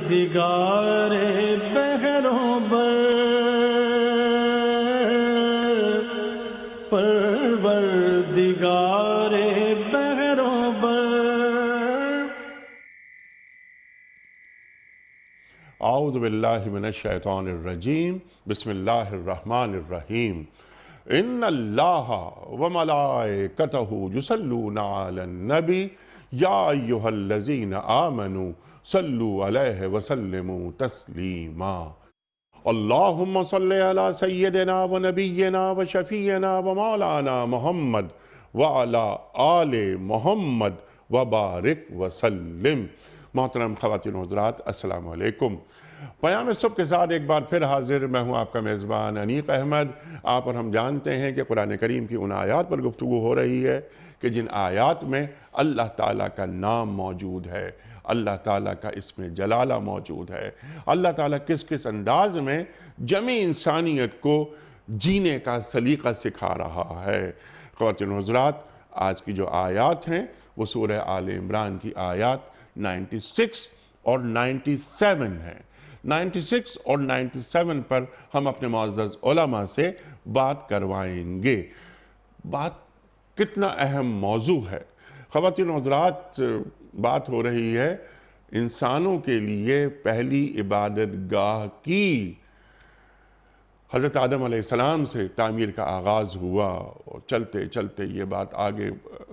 پروردگار بحروں بر، پروردگار بحروں بر۔ اعوذ باللہ من الشیطان الرجیم، بسم اللہ الرحمن الرحیم۔ ان اللہ وملائکتہ یصلون علی النبی یا ایہا الذین آمنوا صلوا علیہ وسلموا تسلیما۔ اللہم صلی علی سیدنا و نبینا و شفیعنا و مولانا محمد وعلی آل محمد وبارک وسلم۔ محترم خواتین و حضرات، السلام علیکم۔ پیام صبح کے ساتھ ایک بار پھر حاضر میں ہوں آپ کا میزبان انیق احمد۔ آپ اور ہم جانتے ہیں کہ قرآن کریم کی ان آیات پر گفتگو ہو رہی ہے کہ جن آیات میں اللہ تعالیٰ کا نام موجود ہے، اللہ تعالیٰ کا اسم جلالہ موجود ہے، اللہ تعالیٰ کس کس انداز میں جمعی انسانیت کو جینے کا سلیقہ سکھا رہا ہے۔ خواتین و حضرات، آج کی جو آیات ہیں وہ سورہ آل عمران کی آیات 96 اور 97 ہیں۔ 96 اور 97 پر ہم اپنے معزز علماء سے بات کروائیں گے۔ بات کتنا اہم موضوع ہے۔ خواتین و حضرات، بات ہو رہی ہے انسانوں کے لیے پہلی عبادت گاہ کی۔ حضرت آدم علیہ السلام سے تعمیر کا آغاز ہوا اور چلتے چلتے یہ بات آگے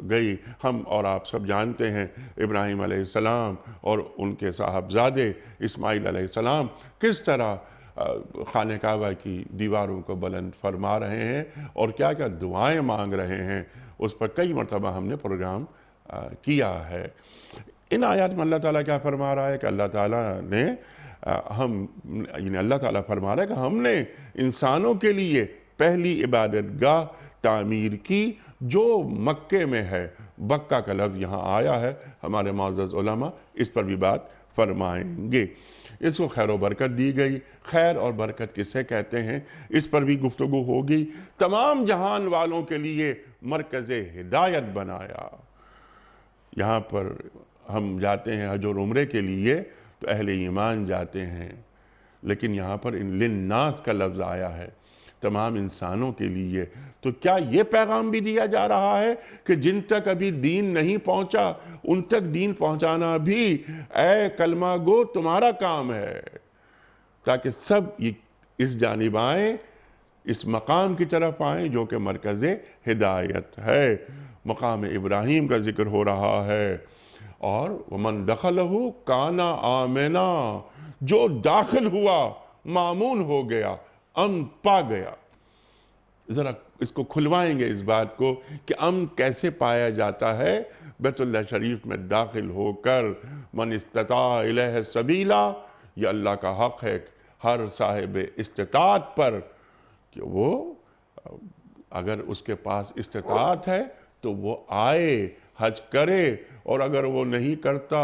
گئی۔ ہم اور آپ سب جانتے ہیں ابراہیم علیہ السلام اور ان کے صاحبزادے اسماعیل علیہ السلام کس طرح خانہ کعبہ کی دیواروں کو بلند فرما رہے ہیں اور کیا کیا دعائیں مانگ رہے ہیں۔ اس پر کئی مرتبہ ہم نے پروگرام کیا ہے۔ ان آیات میں اللہ تعالیٰ کیا فرما رہا ہے کہ اللہ تعالیٰ نے اللہ تعالیٰ فرما رہا ہے کہ ہم نے انسانوں کے لیے پہلی عبادت گاہ تعمیر کی جو مکے میں ہے۔ بکہ کا لفظ یہاں آیا ہے، ہمارے معزز علماء اس پر بھی بات فرمائیں گے۔ اس کو خیر و برکت دی گئی۔ خیر اور برکت کسے کہتے ہیں اس پر بھی گفتگو ہوگی۔ تمام جہان والوں کے لیے مرکز ہدایت بنایا۔ یہاں پر ہم جاتے ہیں حج اور عمرے کے لیے تو اہل ایمان جاتے ہیں، لیکن یہاں پر للناس کا لفظ آیا ہے، تمام انسانوں کے لیے۔ تو کیا یہ پیغام بھی دیا جا رہا ہے کہ جن تک ابھی دین نہیں پہنچا ان تک دین پہنچانا بھی اے کلمہ گو تمہارا کام ہے، تاکہ سب اس جانب آئیں، اس مقام کی طرف آئیں جو کہ مرکز ہدایت ہے۔ مقام ابراہیم کا ذکر ہو رہا ہے اور وَمَن دَخَلَهُ كَانَ آمِنًا، جو داخل ہوا مامون ہو گیا، امن پا گیا۔ ذرا اس کو کھلوائیں گے اس بات کو کہ امن کیسے پایا جاتا ہے۔ بیت اللہ شریف میں داخل ہو کر من استطاع الیہ سبیلا، یہ اللہ کا حق ہے ہر صاحب استطاعت پر کہ وہ اگر اس کے پاس استطاعت ہے تو وہ آئے، حج کرے، اور اگر وہ نہیں کرتا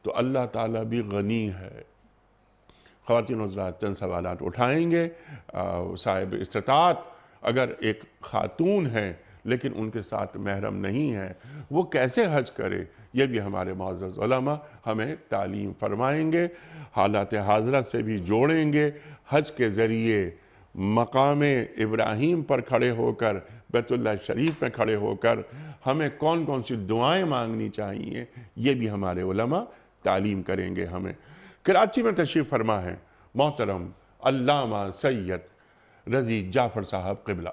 تو اللہ تعالیٰ بھی غنی ہے۔ خواتین و حضرات، چند سوالات اٹھائیں گے۔ صاحب استطاعت اگر ایک خاتون ہے لیکن ان کے ساتھ محرم نہیں ہے، وہ کیسے حج کرے؟ یہ بھی ہمارے معزز علماء ہمیں تعلیم فرمائیں گے، حالات حاضرہ سے بھی جوڑیں گے۔ حج کے ذریعے مقام ابراہیم پر کھڑے ہو کر، بیت اللہ شریف میں کھڑے ہو کر ہمیں کون کون سی دعائیں مانگنی چاہیے، یہ بھی ہمارے علماء تعلیم کریں گے ہمیں۔ کراچی میں تشریف فرما ہے محترم علامہ سید رضی جعفر صاحب قبلہ۔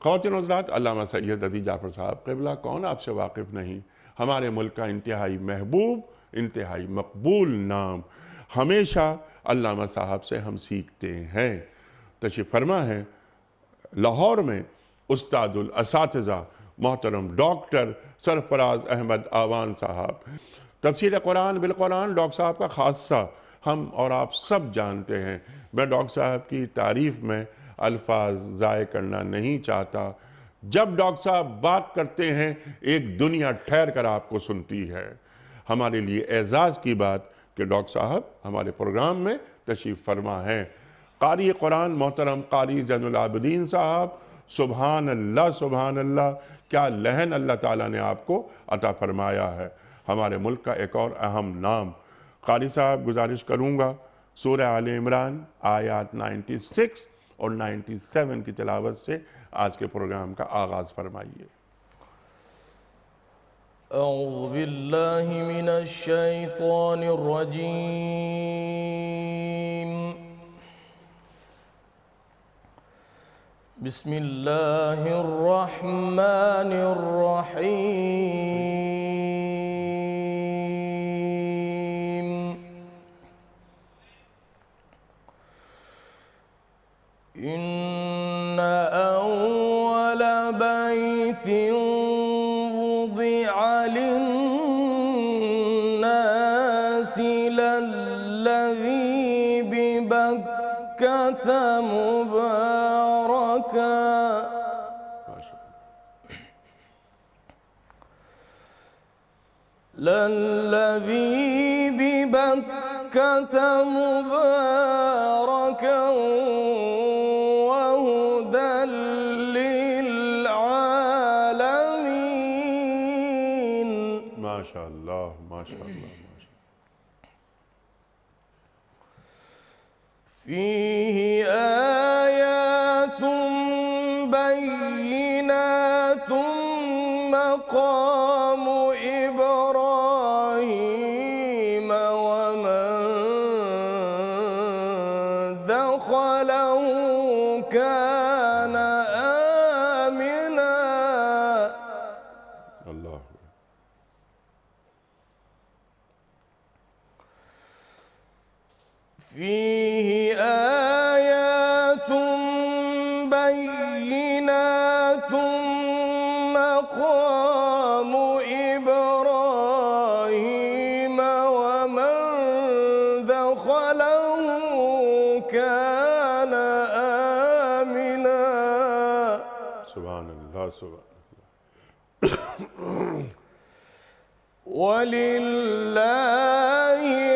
خواتین و حضرات، علامہ سید رضی جعفر صاحب قبلہ کون آپ سے واقف نہیں؟ ہمارے ملک کا انتہائی محبوب، انتہائی مقبول نام۔ ہمیشہ علامہ صاحب سے ہم سیکھتے ہیں۔ تشریف فرما ہے لاہور میں استاد الاساتذہ محترم ڈاکٹر سرفراز احمد آوان صاحب۔ تفسیر قرآن بالقرآن ڈاکٹر صاحب کا خاصہ ہم اور آپ سب جانتے ہیں۔ میں ڈاکٹر صاحب کی تعریف میں الفاظ ضائع کرنا نہیں چاہتا۔ جب ڈاکٹر صاحب بات کرتے ہیں ایک دنیا ٹھہر کر آپ کو سنتی ہے۔ ہمارے لیے اعزاز کی بات کہ ڈاکٹر صاحب ہمارے پروگرام میں تشریف فرما ہیں۔ قاری قرآن محترم قاری زین العابدین صاحب، سبحان اللہ سبحان اللہ، کیا لہن اللہ تعالیٰ نے آپ کو عطا فرمایا ہے۔ ہمارے ملک کا ایک اور اہم نام قاری صاحب گزارش کروں گا سورہ آل عمران آیات 96 اور 97 کی تلاوت سے آج کے پروگرام کا آغاز فرمائیے۔ اعوذ باللہ من الشیطان الرجیم بسم اللہ الرحمن الرحیم ان اول بیت وضع للناس للذی ببکۃ مبارکا للذی ببکۃ مبارکا وہدی للعالمین۔ ماشاء اللہ ماشاء اللہ ماشاء فیہ آیات بینات مقام ابراہیم ومن دخلہ کان آمنا۔ اللہ فیہ آیات بینات مقام ابراہیم ومن دخلہ کان آمنا۔ سبحان اللہ سبحان وَلِلَّهِ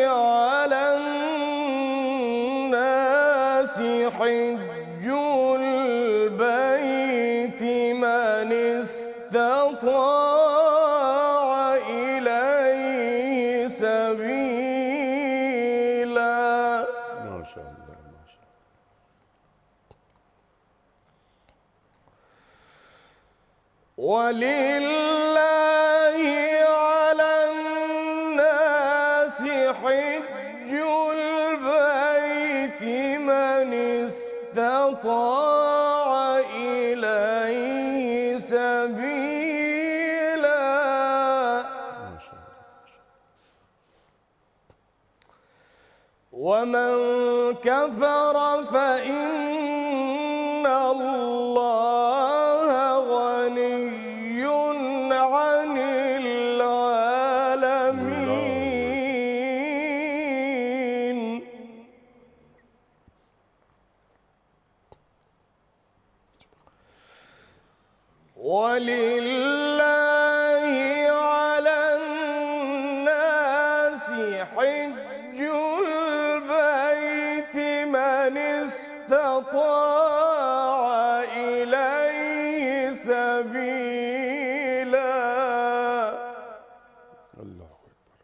عَلَى النَّاسِ حِجُّ الْبَيْتِ مَنِ اسْتَطَاعَ إِلَيْهِ سَبِيلًا۔ ماشاء اللہ ماشاء وَلِلَّهِ عَلَى النَّاسِ حِجُّ الْبَيْتِ مَنِ اسْتَطَاعَ إِلَيْهِ سَبِيلًا۔ وَمَنْ كَفَرَ فَإِنَّ اللَّهَ غَنِيٌّ عَنِ الْعَالَمِينَ۔ وَلِلَّهِ عَلَى النَّاسِ حِجُّ الْبَيْتِ مَنِ اسْتَطَاعَ إِلَيْهِ سَبِيلًا۔ اللہ اکبر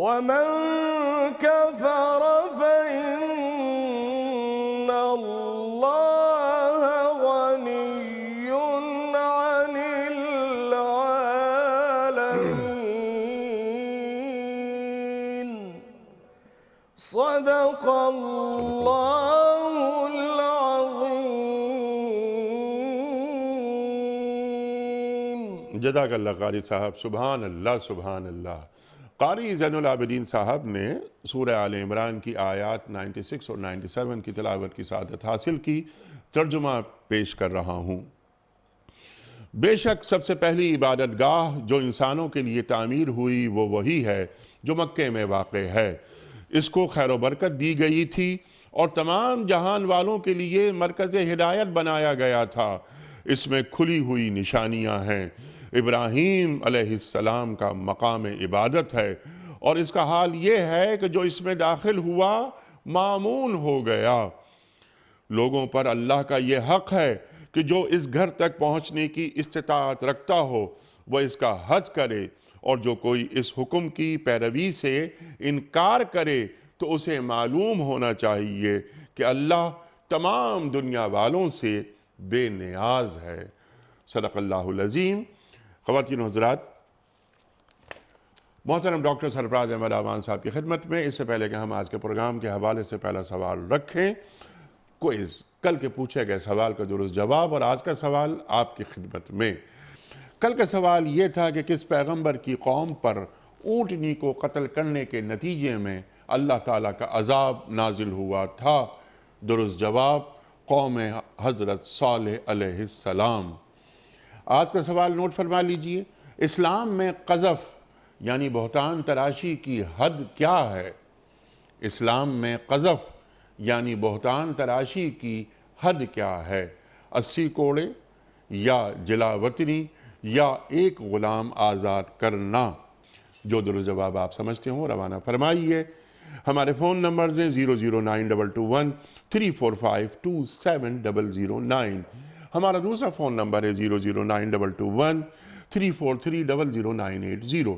وَمَنْ كَفَرَ فَإِنَّ اللَّهَ غَنِيٌّ عَنِ الْعَالَمِينَ۔ صدق اللہ العظیم۔ جزاک اللہ قاری صاحب، سبحان اللہ سبحان اللہ۔ قاری زین العابدین صاحب نے سورہ آل عمران کی آیات 96 اور 97 کی تلاوت کی سعادت حاصل کی۔ ترجمہ پیش کر رہا ہوں۔ بے شک سب سے پہلی عبادت گاہ جو انسانوں کے لیے تعمیر ہوئی وہ وہی ہے جو مکے میں واقع ہے۔ اس کو خیر و برکت دی گئی تھی اور تمام جہان والوں کے لیے مرکز ہدایت بنایا گیا تھا۔ اس میں کھلی ہوئی نشانیاں ہیں۔ ابراہیم علیہ السلام کا مقام عبادت ہے اور اس کا حال یہ ہے کہ جو اس میں داخل ہوا مامون ہو گیا۔ لوگوں پر اللہ کا یہ حق ہے کہ جو اس گھر تک پہنچنے کی استطاعت رکھتا ہو وہ اس کا حج کرے اور جو کوئی اس حکم کی پیروی سے انکار کرے تو اسے معلوم ہونا چاہیے کہ اللہ تمام دنیا والوں سے بے نیاز ہے۔ صدق اللہ العظیم۔ خواتین و حضرات، محترم ڈاکٹر سرفراز احمد اعوان صاحب کی خدمت میں، اس سے پہلے کہ ہم آج کے پروگرام کے حوالے سے پہلا سوال رکھیں، کوئز، کل کے پوچھے گئے سوال کا درست جواب، اور آج کا سوال آپ کی خدمت میں۔ کل کا سوال یہ تھا کہ کس پیغمبر کی قوم پر اونٹنی کو قتل کرنے کے نتیجے میں اللہ تعالیٰ کا عذاب نازل ہوا تھا؟ درست جواب قوم حضرت صالح علیہ السلام۔ آج کا سوال نوٹ فرما لیجئے، اسلام میں قذف یعنی بہتان تراشی کی حد کیا ہے؟ اسلام میں قذف یعنی بہتان تراشی کی حد کیا ہے؟ 80 کوڑے یا جلا وطنی یا ایک غلام آزاد کرنا؟ جو درست جواب آپ سمجھتے ہوں روانہ فرمائیے۔ ہمارے فون نمبرز ہیں 0092213452709، ہمارا دوسرا فون نمبر ہے 009221343000980،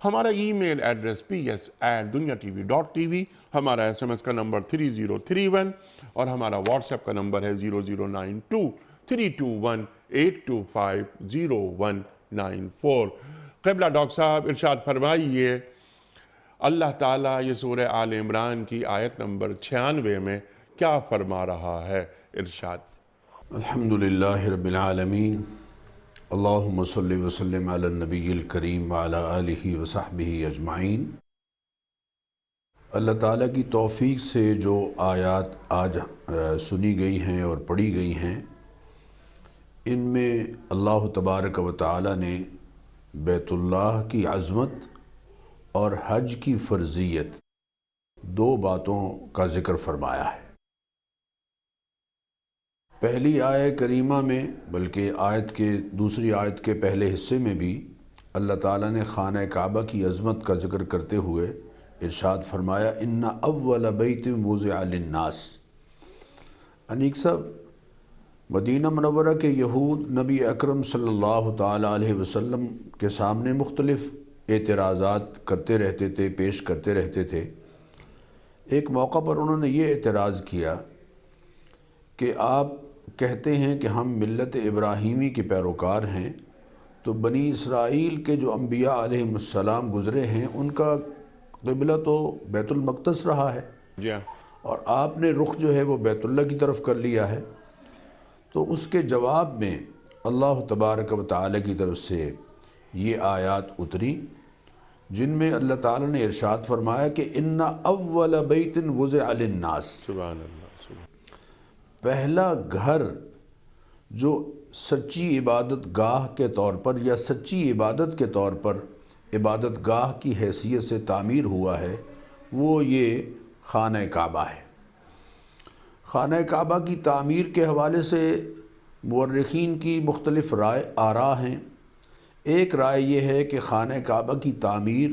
ہمارا ای میل ایڈریس ps@dunyatv.tv، ہمارا SMS کا نمبر 3031، اور ہمارا واٹس ایپ کا نمبر ہے 009232182509194۔ قبلہ ڈاکٹر صاحب ارشاد فرمائیے، اللہ تعالیٰ یہ سورہ آل عمران کی آیت نمبر 96 میں کیا فرما رہا ہے؟ ارشاد۔ الحمدللہ رب العالمین، اللہم صلی وسلم علی النبی الکریم وعلی آلہ وصحبہ اجمعین۔ اللہ تعالیٰ کی توفیق سے جو آیات آج سنی گئی ہیں اور پڑھی گئی ہیں، ان میں اللہ تبارک و تعالیٰ نے بیت اللہ کی عظمت اور حج کی فرضیت دو باتوں کا ذکر فرمایا ہے۔ پہلی آیت کریمہ میں، بلکہ دوسری آیت کے پہلے حصے میں بھی اللہ تعالیٰ نے خانہ کعبہ کی عظمت کا ذکر کرتے ہوئے ارشاد فرمایا، ان اول بیت وضع للناس۔ انیق صاحب، مدینہ منورہ کے یہود نبی اکرم صلی اللہ تعالیٰ علیہ وسلم کے سامنے مختلف اعتراضات کرتے رہتے تھے، پیش کرتے رہتے تھے۔ ایک موقع پر انہوں نے یہ اعتراض کیا کہ آپ کہتے ہیں کہ ہم ملت ابراہیمی کے پیروکار ہیں، تو بنی اسرائیل کے جو انبیاء علیہ السلام گزرے ہیں ان کا قبلہ تو بیت المقدس رہا ہے، جی ہاں، اور آپ نے رخ جو ہے وہ بیت اللہ کی طرف کر لیا ہے۔ تو اس کے جواب میں اللہ تبارک و تعالیٰ کی طرف سے یہ آیات اتری، جن میں اللہ تعالیٰ نے ارشاد فرمایا کہ ان اول بیت وضع للناس، سبحان اللہ، پہلا گھر جو سچی عبادت گاہ کے طور پر یا سچی عبادت کے طور پر عبادت گاہ کی حیثیت سے تعمیر ہوا ہے، وہ یہ خانہ کعبہ ہے۔ خانہ کعبہ کی تعمیر کے حوالے سے مورخین کی مختلف آراء ہیں۔ ایک رائے یہ ہے کہ خانہ کعبہ کی تعمیر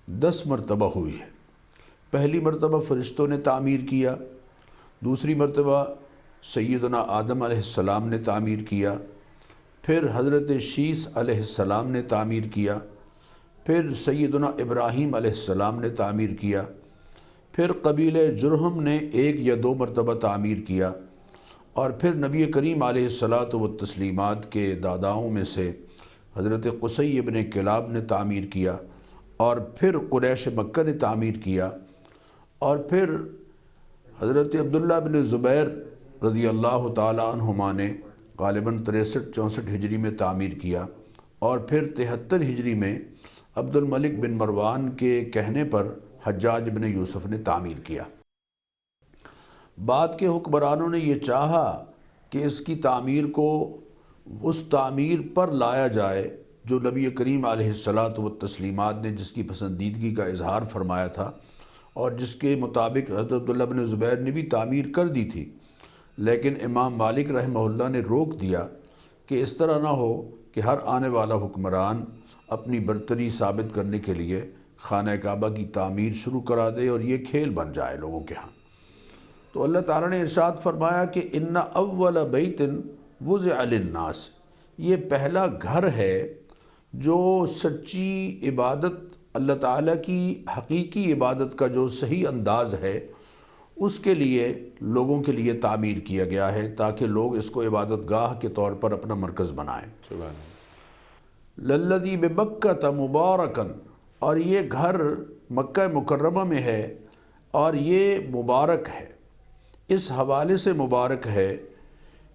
10 مرتبہ ہوئی ہے۔ پہلی مرتبہ فرشتوں نے تعمیر کیا، دوسری مرتبہ سیدنا آدم علیہ السلام نے تعمیر کیا، پھر حضرت شیس علیہ السلام نے تعمیر کیا، پھر سیدنا ابراہیم علیہ السلام نے تعمیر کیا، پھر قبیلہ جرہم نے 1 یا 2 مرتبہ تعمیر کیا، اور پھر نبی کریم علیہ الصلاۃ والتسلیمات کے داداؤں میں سے حضرت قصی ابن کلاب نے تعمیر کیا، اور پھر قریش مکہ نے تعمیر کیا، اور پھر حضرت عبداللہ بن زبیر رضی اللہ تعالیٰ عنہما نے غالباً 63-64 ہجری میں تعمیر کیا، اور پھر 73 ہجری میں عبد الملک بن مروان کے کہنے پر حجاج بن یوسف نے تعمیر کیا۔ بعد کے حکمرانوں نے یہ چاہا کہ اس کی تعمیر کو اس تعمیر پر لایا جائے جو نبی کریم علیہ الصلاۃ والتسلیمات نے جس کی پسندیدگی کا اظہار فرمایا تھا، اور جس کے مطابق حضرت عبداللہ بن زبیر نے بھی تعمیر کر دی تھی، لیکن امام مالک رحمہ اللہ نے روک دیا کہ اس طرح نہ ہو کہ ہر آنے والا حکمران اپنی برتری ثابت کرنے کے لیے خانہ کعبہ کی تعمیر شروع کرا دے اور یہ کھیل بن جائے لوگوں کے ہاں۔ تو اللہ تعالیٰ نے ارشاد فرمایا کہ ان اول بیت وضع للناس، یہ پہلا گھر ہے جو سچی عبادت اللہ تعالیٰ کی حقیقی عبادت کا جو صحیح انداز ہے اس کے لیے لوگوں کے لیے تعمیر کیا گیا ہے تاکہ لوگ اس کو عبادت گاہ کے طور پر اپنا مرکز بنائیں۔ سبحان للذی ببکۃ مبارکن، اور یہ گھر مکہ مکرمہ میں ہے اور یہ مبارک ہے، اس حوالے سے مبارک ہے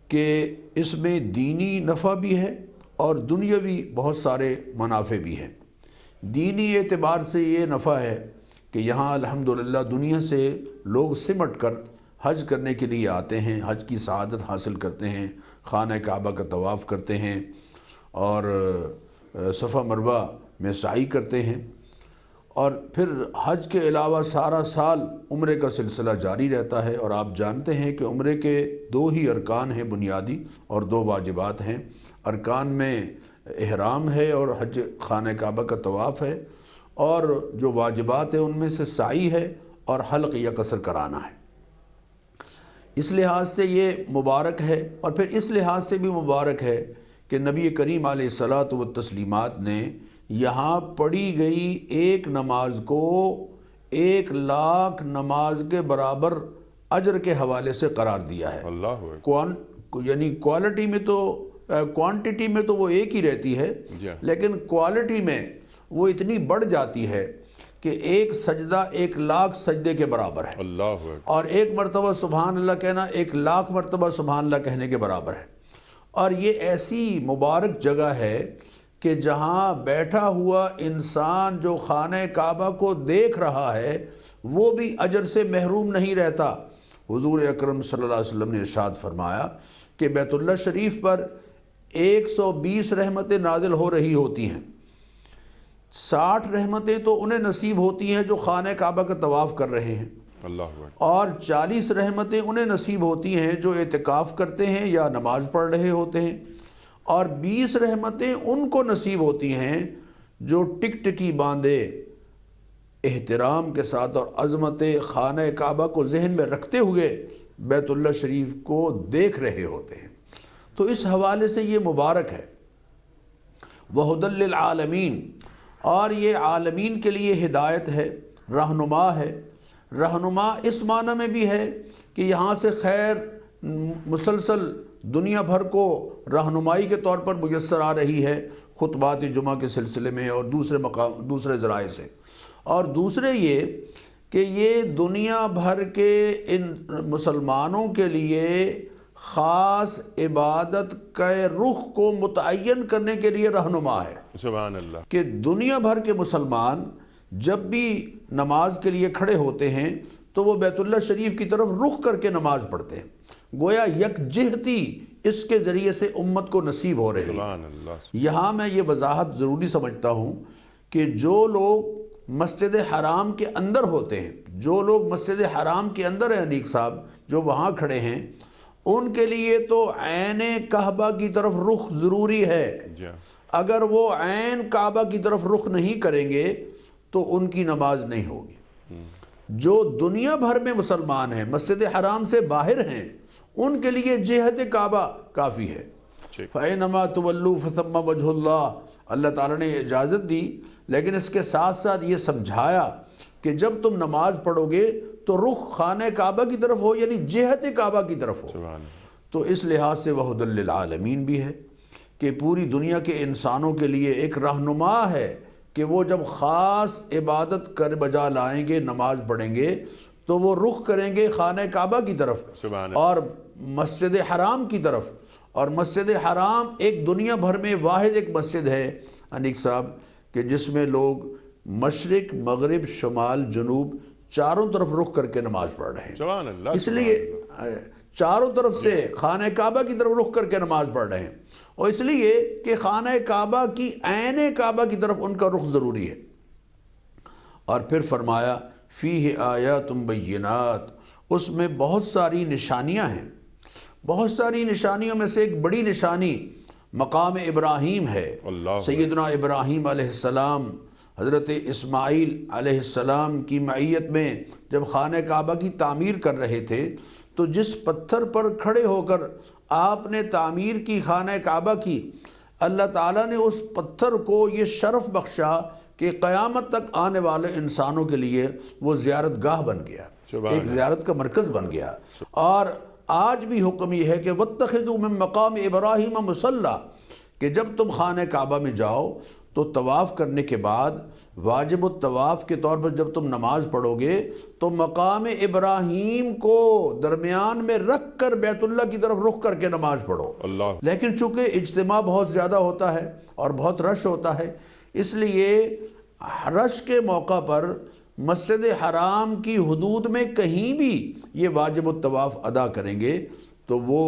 کہ اس میں دینی نفع بھی ہے اور دنیاوی بہت سارے منافع بھی ہیں۔ دینی اعتبار سے یہ نفع ہے کہ یہاں الحمدللہ دنیا سے لوگ سمٹ کر حج کرنے کے لیے آتے ہیں، حج کی سعادت حاصل کرتے ہیں، خانہ کعبہ کا طواف کرتے ہیں اور صفا مروہ میں سعی کرتے ہیں، اور پھر حج کے علاوہ سارا سال عمرے کا سلسلہ جاری رہتا ہے۔ اور آپ جانتے ہیں کہ عمرے کے 2 ہی ارکان ہیں بنیادی اور 2 واجبات ہیں۔ ارکان میں احرام ہے اور حج خانہ کعبہ کا طواف ہے، اور جو واجبات ہیں ان میں سے سعی ہے اور حلق یا قصر کرانا ہے۔ اس لحاظ سے یہ مبارک ہے، اور پھر اس لحاظ سے بھی مبارک ہے کہ نبی کریم علیہ الصلاۃ والتسلیمات نے یہاں پڑھی گئی ایک نماز کو 1,00,000 نماز کے برابر اجر کے حوالے سے قرار دیا ہے۔ اللہ اکبر۔ یعنی کوالٹی میں تو کوانٹٹی میں تو وہ ایک ہی رہتی ہے، لیکن کوالٹی میں وہ اتنی بڑھ جاتی ہے کہ ایک سجدہ 1,00,000 سجدے کے برابر ہے، اللہ اکبر۔ اور ایک مرتبہ سبحان اللہ کہنا 1,00,000 مرتبہ سبحان اللہ کہنے کے برابر ہے۔ اور یہ ایسی مبارک جگہ ہے کہ جہاں بیٹھا ہوا انسان جو خانہ کعبہ کو دیکھ رہا ہے وہ بھی اجر سے محروم نہیں رہتا۔ حضور اکرم صلی اللہ علیہ وسلم نے ارشاد فرمایا کہ بیت اللہ شریف پر 120 رحمتیں نازل ہو رہی ہوتی ہیں، 60 رحمتیں تو انہیں نصیب ہوتی ہیں جو خانہ کعبہ کا طواف کر رہے ہیں، اللہ اکبر۔ اور 40 رحمتیں انہیں نصیب ہوتی ہیں جو اعتکاف کرتے ہیں یا نماز پڑھ رہے ہوتے ہیں، اور 20 رحمتیں ان کو نصیب ہوتی ہیں جو ٹک ٹکی باندھے احترام کے ساتھ اور عظمت خانہ کعبہ کو ذہن میں رکھتے ہوئے بیت اللہ شریف کو دیکھ رہے ہوتے ہیں۔ تو اس حوالے سے یہ مبارک ہے، وَهُدًى لِّلْعَالَمِينَ، اور یہ عالمین کے لیے ہدایت ہے، رہنما ہے۔ رہنما اس معنی میں بھی ہے کہ یہاں سے خیر مسلسل دنیا بھر کو رہنمائی کے طور پر میسر آ رہی ہے خطبات جمعہ کے سلسلے میں اور دوسرے ذرائع سے، اور دوسرے یہ کہ یہ دنیا بھر کے ان مسلمانوں کے لیے خاص عبادت کے رخ کو متعین کرنے کے لیے رہنما ہے۔ سبحان اللہ۔ کہ دنیا بھر کے مسلمان جب بھی نماز کے لیے کھڑے ہوتے ہیں تو وہ بیت اللہ شریف کی طرف رخ کر کے نماز پڑھتے ہیں، گویا یکجہتی اس کے ذریعے سے امت کو نصیب ہو رہی ہے۔ سبحان اللہ۔ یہاں میں یہ وضاحت ضروری سمجھتا ہوں کہ جو لوگ مسجد حرام کے اندر ہوتے ہیں، جو لوگ مسجد حرام کے اندر ہیں انیق صاحب، جو وہاں کھڑے ہیں، ان کے لیے تو عین کعبہ کی طرف رخ ضروری ہے۔ اگر وہ عین کعبہ کی طرف رخ نہیں کریں گے تو ان کی نماز نہیں ہوگی۔ جو دنیا بھر میں مسلمان ہیں، مسجد حرام سے باہر ہیں، ان کے لیے جہت کعبہ کافی ہے۔ فَإِنَّمَا تُوَلُّوا فَثَمَّ وَجْهُ اللَّهِ، اللہ تعالیٰ نے اجازت دی، لیکن اس کے ساتھ ساتھ یہ سمجھایا کہ جب تم نماز پڑھو گے تو رخ خانہ کعبہ کی طرف ہو، یعنی جہت کعبہ کی طرف ہو۔ تو اس لحاظ سے وَهُدًى لِّلْعَالَمِينَ بھی ہے کہ پوری دنیا کے انسانوں کے لیے ایک رہنما ہے کہ وہ جب خاص عبادت کر بجا لائیں گے، نماز پڑھیں گے، تو وہ رخ کریں گے خانہ کعبہ کی طرف اور مسجد حرام کی طرف۔ اور مسجد حرام ایک دنیا بھر میں واحد ایک مسجد ہے انیق صاحب کہ جس میں لوگ مشرق، مغرب، شمال، جنوب چاروں طرف رخ کر کے نماز پڑھ رہے ہیں۔ سبحان اللہ۔ اس لیے چاروں طرف سے خانہ کعبہ کی طرف رخ کر کے نماز پڑھ رہے ہیں، اور اس لیے کہ خانہ کعبہ کی عین کعبہ کی طرف ان کا رخ ضروری ہے۔ اور پھر فرمایا فیہ آیات بینات، اس میں بہت ساری نشانیاں ہیں۔ بہت ساری نشانیوں میں سے ایک بڑی نشانی مقام ابراہیم ہے۔ سیدنا ابراہیم علیہ السلام حضرت اسماعیل علیہ السلام کی معیت میں جب خانہ کعبہ کی تعمیر کر رہے تھے تو جس پتھر پر کھڑے ہو کر آپ نے تعمیر کی خانہ کعبہ کی، اللہ تعالیٰ نے اس پتھر کو یہ شرف بخشا کہ قیامت تک آنے والے انسانوں کے لیے وہ زیارت گاہ بن گیا، ایک زیارت کا مرکز بن گیا۔ اور آج بھی حکم یہ ہے کہ وَاتَّخِذُوا مِن مَّقَامِ إِبْرَاهِيمَ مُصَلًّى، کہ جب تم خانہ کعبہ میں جاؤ تو طواف کرنے کے بعد واجب الطواف کے طور پر جب تم نماز پڑھو گے تو مقام ابراہیم کو درمیان میں رکھ کر بیت اللہ کی طرف رخ کر کے نماز پڑھو۔ لیکن چونکہ اجتماع بہت زیادہ ہوتا ہے اور بہت رش ہوتا ہے، اس لیے رش کے موقع پر مسجد حرام کی حدود میں کہیں بھی یہ واجب الطواف ادا کریں گے تو وہ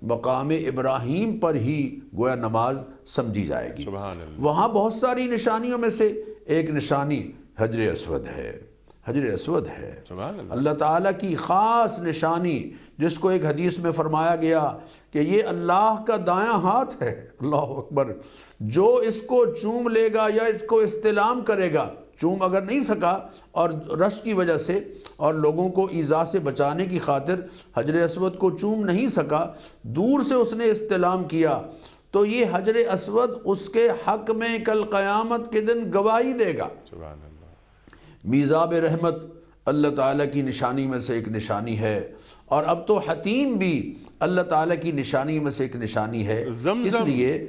مقام ابراہیم پر ہی گویا نماز سمجھی جائے گی۔ وہاں بہت ساری نشانیوں میں سے ایک نشانی حجر اسود ہے، حجر اسود ہے اللہ تعالیٰ کی خاص نشانی، جس کو ایک حدیث میں فرمایا گیا کہ یہ اللہ کا دایاں ہاتھ ہے، اللہ اکبر، جو اس کو چوم لے گا یا اس کو استلام کرے گا، چوم اگر نہیں سکا اور رش کی وجہ سے اور لوگوں کو ایذا سے بچانے کی خاطر حجر اسود کو چوم نہیں سکا، دور سے اس نے استلام کیا، تو یہ حجر اسود اس کے حق میں کل قیامت کے دن گواہی دے گا۔ میزاب رحمت اللہ تعالیٰ کی نشانی میں سے ایک نشانی ہے، اور اب تو حتیم بھی اللہ تعالیٰ کی نشانی میں سے ایک نشانی ہے، اس لیے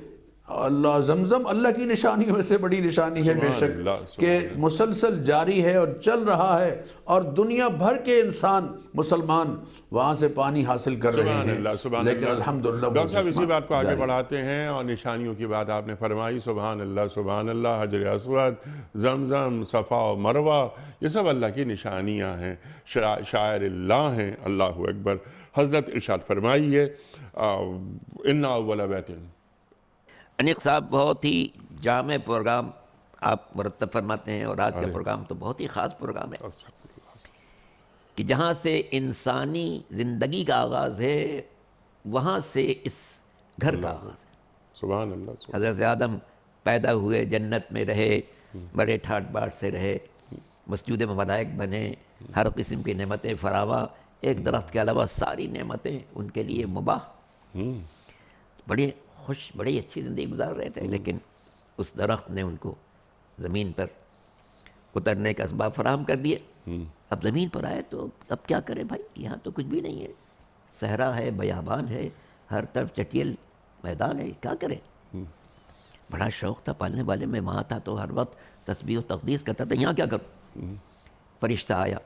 اللہ زمزم اللہ کی نشانیوں میں سے بڑی نشانی ہے بے شک، کہ مسلسل جاری ہے اور چل رہا ہے، اور دنیا بھر کے انسان مسلمان وہاں سے پانی حاصل کر رہے ہیں، لیکن الحمدللہ۔ ڈاکٹر صاحب اسی بات کو آگے بڑھاتے ہیں، اور نشانیوں کی بات آپ نے فرمائی، سبحان اللہ، حجر اسود، زمزم، صفا و مروہ، یہ سب اللہ کی نشانیاں ہیں، شاعر اللہ ہیں، اللہ اکبر۔ حضرت ارشاد فرمائیے، اِنَّ أَوَّلَ بَيْتٍ۔ انیق صاحب بہت ہی جامع پروگرام آپ مرتب فرماتے ہیں، اور آج کا پروگرام تو بہت ہی خاص پروگرام ہے کہ جہاں سے انسانی زندگی کا آغاز ہے، وہاں سے اس گھر کا آغاز ہے۔ سبحان اللہ۔ حضرت آدم پیدا ہوئے، جنت میں رہے، بڑے ٹھاٹ باٹ سے رہے، مسجود ملائک بنے، ہر قسم کی نعمتیں فراواں، ایک درخت کے علاوہ ساری نعمتیں ان کے لیے مباح، بڑے خوش، بڑی اچھی زندگی گزار رہے تھے، لیکن اس درخت نے ان کو زمین پر اترنے کا اسباب فراہم کر دیے۔ اب زمین پر آئے تو اب کیا کرے بھائی، یہاں تو کچھ بھی نہیں ہے، صحرا ہے، بیابان ہے، ہر طرف چٹیل میدان ہے، کیا کرے؟ بڑا شوق تھا پالنے والے میں، وہاں تھا تو ہر وقت تسبیح و تقدیس کرتا تھا، یہاں کیا کروں؟ فرشتہ آیا،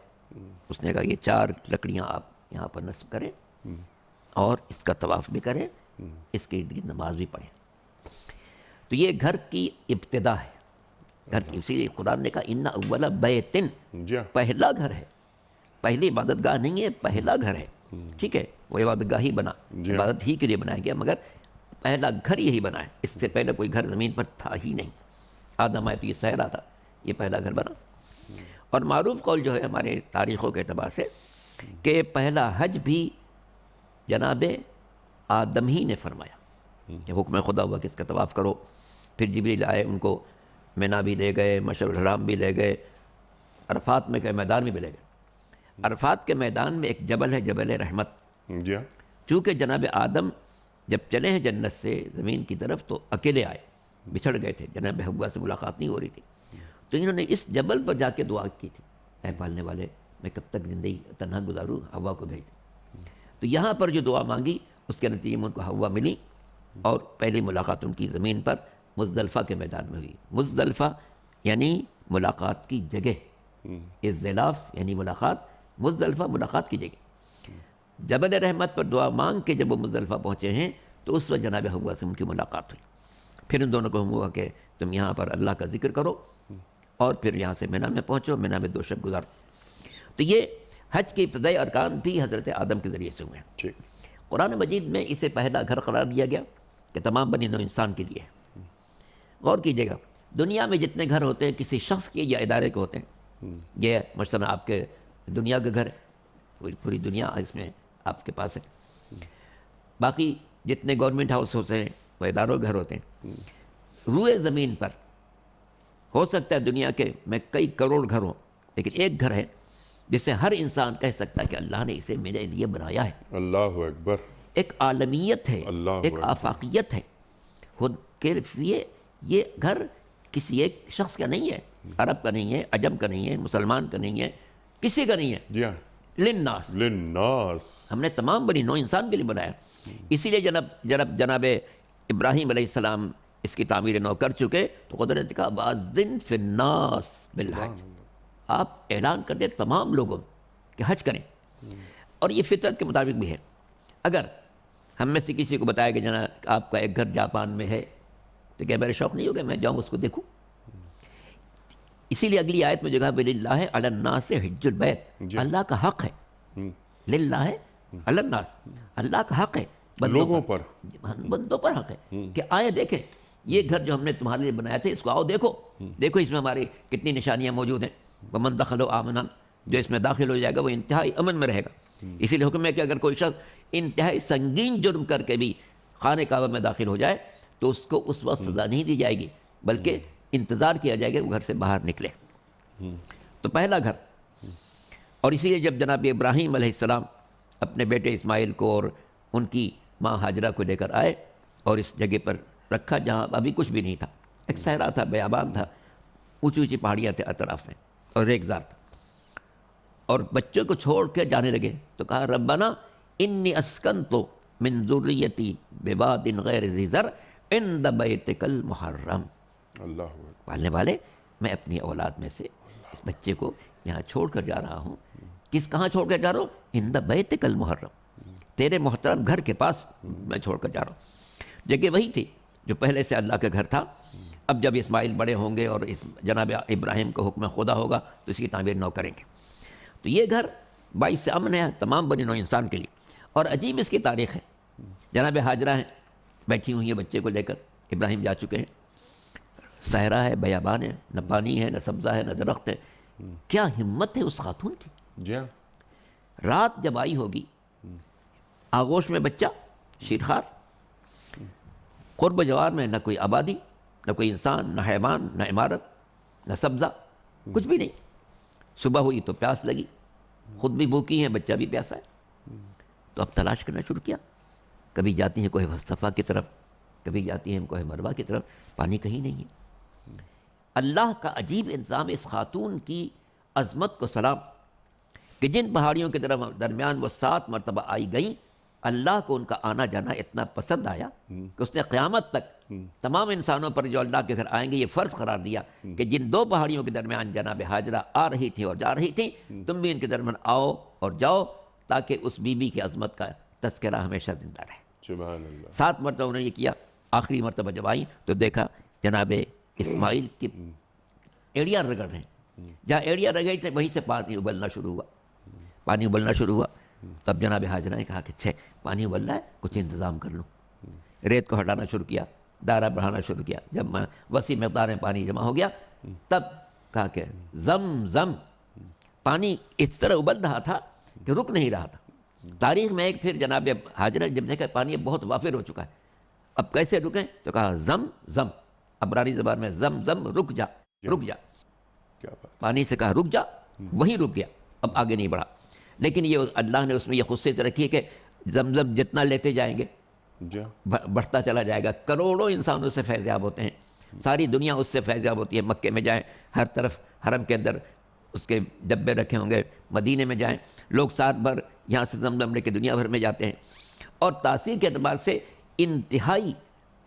اس نے کہا یہ 4 لکڑیاں آپ یہاں پر نصب کریں اور اس کا طواف بھی کریں، اس کے ارد گرد نماز بھی پڑھیں۔ تو یہ گھر کی ابتدا ہے، گھر کی، اسی لیے قرآن نے کہا اِنَّ أَوَّلَ بَيْتٍ، پہلا گھر ہے، پہلی عبادت گاہ نہیں ہے، پہلا گھر ہے، ٹھیک ہے، وہ عبادت گاہ ہی بنا، عبادت ہی کے لیے بنایا گیا، مگر پہلا گھر یہی بنا ہے، اس سے پہلے کوئی گھر زمین پر تھا ہی نہیں، آدم آئے تو یہ صحرا تھا، یہ پہلا گھر بنا۔ اور معروف قول جو ہے ہمارے تاریخوں کے اعتبار سے کہ پہلا حج بھی جناب آدم ہی نے فرمایا، کہ حکم خدا ہوا کہ اس کا طواف کرو، پھر جبریل آئے، ان کو مینا بھی لے گئے، مشعر الحرام بھی لے گئے، عرفات میں کے میدان میں بھی لے گئے۔ عرفات کے میدان میں ایک جبل ہے، جبل رحمت، چونکہ جناب آدم جب چلے ہیں جنت سے زمین کی طرف تو اکیلے آئے، بچھڑ گئے تھے، جناب حوا سے ملاقات نہیں ہو رہی تھی، تو انہوں نے اس جبل پر جا کے دعا کی تھی، اے پالنے والے میں کب تک زندگی تنہا گزاروں، حوا کو بھیج دیں۔ تو یہاں پر جو دعا مانگی اس کے نتیجے میں ان کو حوا ملی، اور پہلی ملاقات ان کی زمین پر مزدلفہ کے میدان میں ہوئی۔ مزدلفہ یعنی ملاقات کی جگہ، ازدلاف یعنی ملاقات، مزدلفہ ملاقات کی جگہ۔ جبل رحمت پر دعا مانگ کے جب وہ مزدلفہ پہنچے ہیں تو اس وقت جناب حوا سے ان کی ملاقات ہوئی، پھر ان دونوں کو ہوا کہ تم یہاں پر اللہ کا ذکر کرو اور پھر یہاں سے مینا میں پہنچو، مینا میں 2 شب گزارو۔ تو یہ حج کے ابتدائی ارکان بھی حضرت آدم کے ذریعے سے ہوئے ہیں۔ قرآن مجید میں اسے پہلا گھر قرار دیا گیا کہ تمام بنی نوع انسان کے لیے۔ غور کیجیے گا، دنیا میں جتنے گھر ہوتے ہیں کسی شخص کے یا ادارے کے ہوتے ہیں، یہ مثلا آپ کے دنیا کا گھر ہے، پوری دنیا اس میں آپ کے پاس ہے، باقی جتنے گورنمنٹ ہاؤس ہوتے ہیں وہ اداروں کے گھر ہوتے ہیں۔ روئے زمین پر ہو سکتا ہے دنیا کے میں کئی کروڑ گھر ہوں، لیکن ایک گھر ہے جسے ہر انسان کہہ سکتا ہے کہ اللہ نے اسے میرے لیے بنایا ہے۔ اللہ اکبر۔ ایک عالمیت ہے، ایک آفاقیت ہے، خود کہ یہ گھر کسی ایک شخص کا نہیں ہے، عرب کا نہیں ہے، عجم کا نہیں ہے، مسلمان کا نہیں ہے، کسی کا نہیں ہے، جی ہاں، للناس، للناس، ہم نے تمام بنی نوع انسان کے لیے بنایا. اسی لیے جناب ابراہیم علیہ السلام اس کی تعمیر نو کر چکے تو قدرت نے کہا وَأَذِّن فِي النَّاسِ بِالْحَجِّ، آپ اعلان کر دیں تمام لوگوں کہ حج کریں. اور یہ فطرت کے مطابق بھی ہے. اگر ہم میں سے کسی کو بتایا کہ جناب آپ کا ایک گھر جاپان میں ہے تو کیا میرے شوق نہیں ہوگا میں جاؤں اس کو دیکھوں؟ اسی لیے اگلی آیت میں جو کہا وَلِلَّهِ عَلَى النَّاسِ حِجُّ الْبَيْتِ، اللہ کا حق ہے، للہ علی الناس، اللہ کا حق ہے لوگوں پر، بندوں پر حق ہے کہ آئیں دیکھیں یہ گھر جو ہم نے تمہارے لیے بنایا تھا اس کو آؤ دیکھو اس میں ہماری کتنی نشانیاں موجود ہیں. وَمَنْ دَخَلَهُ آمَنًا، جو اس میں داخل ہو جائے گا وہ انتہائی امن میں رہے گا. اسی لیے حکم ہے کہ اگر کوئی شخص انتہائی سنگین جرم کر کے بھی خانہ کعبہ میں داخل ہو جائے تو اس کو اس وقت سزا نہیں دی جائے گی بلکہ انتظار کیا جائے گا وہ گھر سے باہر نکلے. تو پہلا گھر. اور اسی لیے جب جناب ابراہیم علیہ السلام اپنے بیٹے اسماعیل کو اور ان کی ماں ہاجرہ کو لے کر آئے اور اس جگہ پر رکھا جہاں ابھی کچھ بھی نہیں تھا، ایک صحرا تھا، بیابان تھا، اونچی اونچی پہاڑیاں تھے اطراف میں اور ریگزار تھا، اور بچوں کو چھوڑ کے جانے لگے تو کہا ربنا انی اسکنت من ذریتی بواد غیر ذی زرع عند بیتک المحرم، اللہ اکبر، پالنے والے میں اپنی اولاد میں سے اس بچے کو یہاں چھوڑ کر جا رہا ہوں. کہاں چھوڑ کر جا رہا ہوں؟ عند بیتک المحرم، تیرے محترم گھر کے پاس میں چھوڑ کر جا رہا ہوں. جگہ وہی تھی جو پہلے سے اللہ کا گھر تھا. اب جب اسماعیل بڑے ہوں گے اور اس جناب ابراہیم کو حکم خدا ہوگا تو اس کی تعمیر نو کریں گے. تو یہ گھر باعث امن ہے تمام بنی نوع انسان کے لیے. اور عجیب اس کی تاریخ ہے. جناب ہاجرہ ہیں بیٹھی ہوئی ہیں بچے کو لے کر، ابراہیم جا چکے ہیں، صحرا ہے، بیابان ہے، نہ پانی ہے، نہ سبزہ ہے، نہ درخت ہے. کیا ہمت ہے اس خاتون کی. جی ہاں، رات جب آئی ہوگی آغوش میں بچہ شیرخوار، قرب جوار میں نہ کوئی آبادی، نہ کوئی انسان، نہ حیوان، نہ عمارت، نہ سبزہ، کچھ بھی نہیں. صبح ہوئی تو پیاس لگی، خود بھی بھوکی ہیں، بچہ بھی پیاسا ہے. تو اب تلاش کرنا شروع کیا. کبھی جاتی ہیں کوہ صفا کی طرف، کبھی جاتی ہیں کوہ مروہ کی طرف، پانی کہیں نہیں ہے. اللہ کا عجیب انتظام. اس خاتون کی عظمت کو سلام کہ جن پہاڑیوں کے درمیان وہ 7 مرتبہ آئی گئیں، اللہ کو ان کا آنا جانا اتنا پسند آیا کہ اس نے قیامت تک تمام انسانوں پر جو اللہ کے گھر آئیں گے یہ فرض قرار دیا کہ جن 2 پہاڑیوں کے درمیان جناب ہاجرہ آ رہی تھی اور جا رہی تھی، تم بھی ان کے درمیان آؤ اور جاؤ تاکہ اس بی بی کی عظمت کا تذکرہ ہمیشہ زندہ رہے. سبحان اللہ. 7 مرتبہ انہوں نے یہ کیا. آخری مرتبہ جب آئی تو دیکھا جناب اسماعیل کی ایڑیاں رگڑ رہے ہیں. جہاں ایڑیاں رگڑی تھے وہیں سے پانی ابلنا شروع ہوا. پانی ابلنا شروع ہوا. تب جناب ہاجرہ نے کہا کہ اچھا پانی ابل رہا ہے، کچھ انتظام کر لوں. ریت کو ہٹانا شروع کیا، دائرہ بڑھانا شروع کیا. جب وسیع مقدار میں پانی جمع ہو گیا تب کہا کہ زم زم. پانی اس طرح ابل رہا تھا کہ رک نہیں رہا تھا. تاریخ میں ایک پھر جناب ہاجرہ جب دیکھا پانی اب بہت وافر ہو چکا ہے، اب کیسے رکیں؟ تو کہا زم زم. عبرانی زبان میں زم زم، رک جا رک جا. کیا بات. پانی سے کہا رک جا، وہیں رک گیا، اب آگے نہیں بڑھا. لیکن یہ اللہ نے اس میں یہ خصوصیت رکھی ہے کہ زمزم جتنا لیتے جائیں گے جی ہاں، بڑھتا چلا جائے گا. کروڑوں انسانوں سے فیضیاب ہوتے ہیں، ساری دنیا اس سے فیضیاب ہوتی ہے. مکے میں جائیں ہر طرف حرم کے اندر اس کے ڈبے رکھے ہوں گے. مدینے میں جائیں لوگ ساتھ بھر یہاں سے زمزم لے کے دنیا بھر میں جاتے ہیں. اور تاثیر کے اعتبار سے انتہائی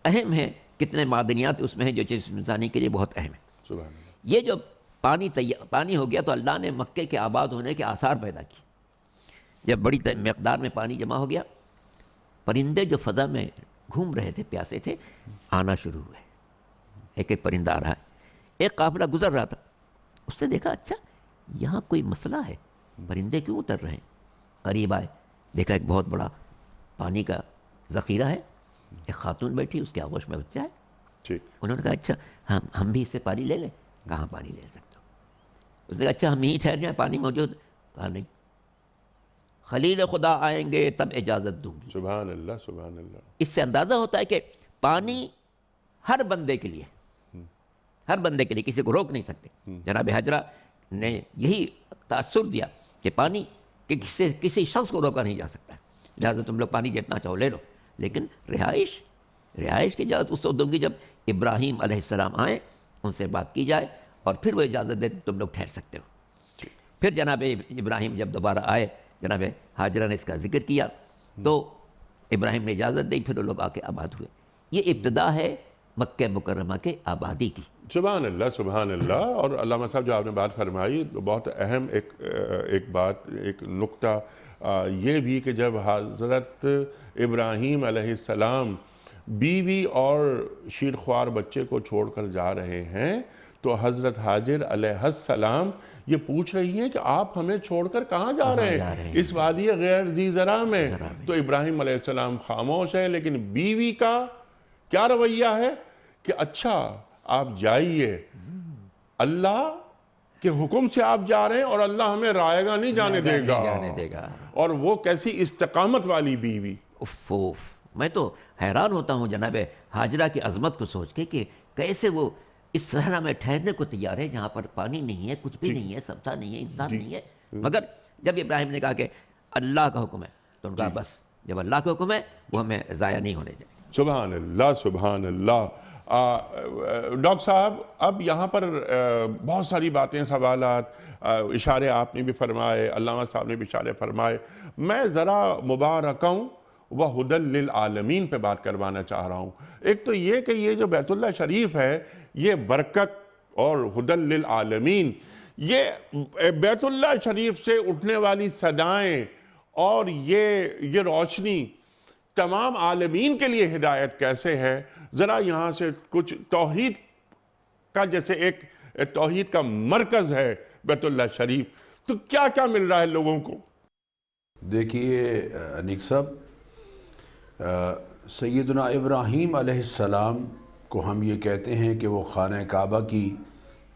اہم ہے. کتنے معدنیات اس میں ہیں جو چیز انسانی کے لیے بہت اہم ہے. سبحان اللہ. یہ جو پانی ہو گیا تو اللہ نے مکے کے آباد ہونے کے آثار پیدا کیے. جب بڑی مقدار میں پانی جمع ہو گیا، پرندے جو فضا میں گھوم رہے تھے پیاسے تھے آنا شروع ہوئے. ایک ایک پرندہ آ رہا ہے. ایک قافلہ گزر رہا تھا، اس نے دیکھا اچھا یہاں کوئی مسئلہ ہے، پرندے کیوں اتر رہے ہیں؟ قریب آئے، دیکھا ایک بہت بڑا پانی کا ذخیرہ ہے. ایک خاتون بیٹھی، اس کے آغوش میں بچہ ہے. ٹھیک. انہوں نے کہا اچھا ہم بھی اس سے پانی لے لیں. کہاں پانی لے سکتے ہو؟ اس نے کہا اچھا ہم یہیں ٹھہر جائیں، پانی موجود؟ کہا نہیں، خلیل خدا آئیں گے تب اجازت دوں گی. سبحان اللہ. سبحان اللہ. اس سے اندازہ ہوتا ہے کہ پانی ہر بندے کے لیے، ہر بندے کے لیے، کسی کو روک نہیں سکتے. جناب ہاجرہ نے یہی تاثر دیا کہ پانی کہ کسی شخص کو روکا نہیں جا سکتا. لہٰذا تم لوگ پانی جتنا چاہو لے لو، لیکن رہائش رہائش کی اجازت اس وقت دوں گی جب ابراہیم علیہ السلام آئیں، ان سے بات کی جائے اور پھر وہ اجازت دیں تم لوگ ٹھہر سکتے ہو۔ پھر جناب ابراہیم جب دوبارہ آئے، جناب ہاجرہ نے اس کا ذکر کیا تو ابراہیم نے اجازت دی، پھر وہ لوگ آ کے آباد ہوئے۔ یہ ابتدا ہے مکہ مکرمہ کے آبادی کی۔ سبحان اللہ سبحان اللہ۔ اور علامہ صاحب جو آپ نے بات فرمائی بہت اہم ایک بات، ایک نقطہ یہ بھی کہ جب حضرت ابراہیم علیہ السلام بیوی اور شیرخوار بچے کو چھوڑ کر جا رہے ہیں تو حضرت حاجر علیہ السلام یہ پوچھ رہی ہیں کہ آپ ہمیں چھوڑ کر کہاں جا رہے ہیں؟ اس وادی غیر ذی زرع میں۔ تو ابراہیم علیہ السلام خاموش ہیں، لیکن بیوی کا کیا رویہ ہے کہ اچھا آپ جائیے، اللہ کے حکم سے آپ جا رہے ہیں اور اللہ ہمیں رائے گا نہیں جانے دے گا۔ اور وہ کیسی استقامت والی بیوی۔ اوف، میں تو حیران ہوتا ہوں جناب ہاجرہ کی عظمت کو سوچ کے کہ کیسے وہ اس صحرا میں ٹھہرنے کو تیار ہے جہاں پر پانی نہیں ہے، کچھ بھی نہیں ہے، سبزہ نہیں ہے، انسان نہیں ہے۔ مگر جب ابراہیم نے کہا کہ اللہ کا حکم ہے تو ان کا بس جب اللہ کا حکم ہے وہ ہمیں ضائع نہیں ہونے دیں۔ سبحان اللہ سبحان اللہ۔ ڈاکٹر صاحب اب یہاں پر بہت ساری باتیں، سوالات، اشارے آپ نے بھی فرمائے، علامہ صاحب نے بھی اشارے فرمائے۔ میں ذرا مبارکوں وہدی للعالمین پہ بات کروانا چاہ رہا ہوں۔ ایک تو یہ کہ یہ جو بیت اللہ شریف ہے یہ برکت اور ہدی للعالمین، یہ بیت اللہ شریف سے اٹھنے والی صدائیں اور یہ روشنی تمام عالمین کے لیے ہدایت کیسے ہے؟ ذرا یہاں سے کچھ توحید کا، جیسے ایک توحید کا مرکز ہے بیت اللہ شریف، تو کیا کیا مل رہا ہے لوگوں کو؟ دیکھیے انیک صاحب، سیدنا ابراہیم علیہ السلام کو ہم یہ کہتے ہیں کہ وہ خانہ کعبہ کی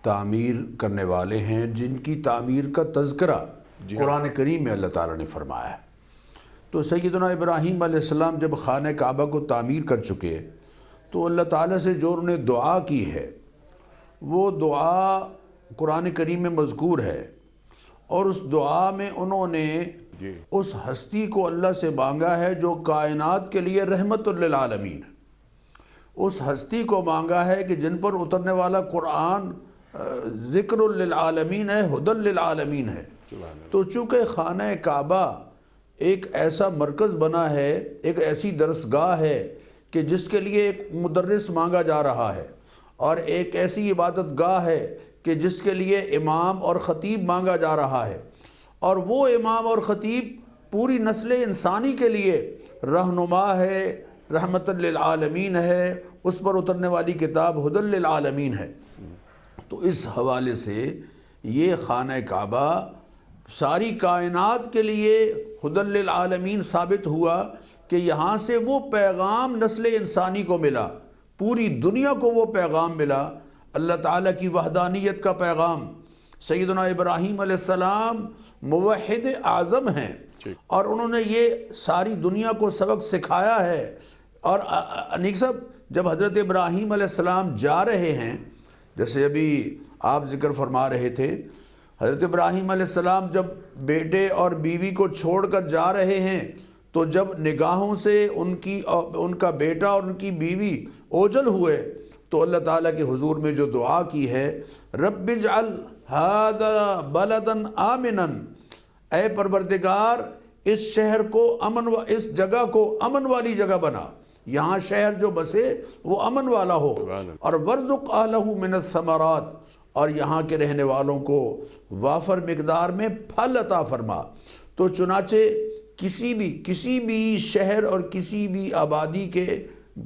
تعمیر کرنے والے ہیں، جن کی تعمیر کا تذکرہ قرآن کریم میں اللہ تعالیٰ نے فرمایا ہے۔ تو سیدنا ابراہیم علیہ السلام جب خانہ کعبہ کو تعمیر کر چکے تو اللہ تعالیٰ سے جو انہوں نے دعا کی ہے وہ دعا قرآن کریم میں مذکور ہے، اور اس دعا میں انہوں نے اس ہستی کو اللہ سے مانگا ہے جو کائنات کے لیے رحمت للعالمین ہے۔ اس ہستی کو مانگا ہے کہ جن پر اترنے والا قرآن ذکر للعالمین ہے، ہدی للعالمین ہے۔ تو چونکہ خانہ کعبہ ایک ایسا مرکز بنا ہے، ایک ایسی درسگاہ ہے کہ جس کے لیے ایک مدرس مانگا جا رہا ہے، اور ایک ایسی عبادت گاہ ہے کہ جس کے لیے امام اور خطیب مانگا جا رہا ہے، اور وہ امام اور خطیب پوری نسل انسانی کے لیے رہنما ہے، رحمت للعالمین ہے، اس پر اترنے والی کتاب ہدی للعالمین ہے۔ تو اس حوالے سے یہ خانہ کعبہ ساری کائنات کے لیے ہدی للعالمین ثابت ہوا کہ یہاں سے وہ پیغام نسل انسانی کو ملا، پوری دنیا کو وہ پیغام ملا، اللہ تعالیٰ کی وحدانیت کا پیغام۔ سیدنا ابراہیم علیہ السلام موحد اعظم ہیں، اور انہوں نے یہ ساری دنیا کو سبق سکھایا ہے۔ اور انیک صاحب، جب حضرت ابراہیم علیہ السلام جا رہے ہیں، جیسے ابھی آپ ذکر فرما رہے تھے، حضرت ابراہیم علیہ السلام جب بیٹے اور بیوی کو چھوڑ کر جا رہے ہیں تو جب نگاہوں سے ان کا بیٹا اور ان کی بیوی اوجھل ہوئے تو اللہ تعالیٰ کے حضور میں جو دعا کی ہے، رب اجعل ھذا بلدا آمنا، اے پروردگار اس شہر کو اس جگہ کو امن والی جگہ بنا، یہاں شہر جو بسے وہ امن والا ہو، اور وارزق اہلہ من الثمرات، اور یہاں کے رہنے والوں کو وافر مقدار میں پھل عطا فرما۔ تو چنانچہ کسی بھی شہر اور کسی بھی آبادی کے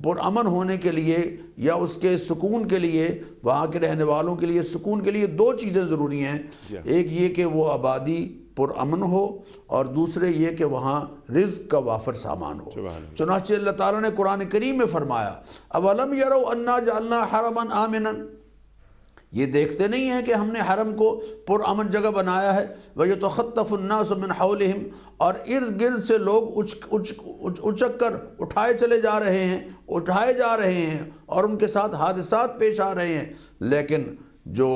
پرامن ہونے کے لیے یا اس کے سکون کے لیے، وہاں کے رہنے والوں کے لیے سکون کے لیے دو چیزیں ضروری ہیں، ایک یہ کہ وہ آبادی پرامن ہو، اور دوسرے یہ کہ وہاں رزق کا وافر سامان ہو۔ چنانچہ اللہ تعالیٰ نے قرآن کریم میں فرمایا، اولم یروا انا جعلنا حرما آمنا، یہ دیکھتے نہیں ہیں کہ ہم نے حرم کو پرامن جگہ بنایا ہے، وَيَتَخَطَّفُ النَّاسُ مِنْ حَوْلِهِمْ، اور ارد گرد سے لوگ اچک کر اٹھائے جا رہے ہیں اور ان کے ساتھ حادثات پیش آ رہے ہیں، لیکن جو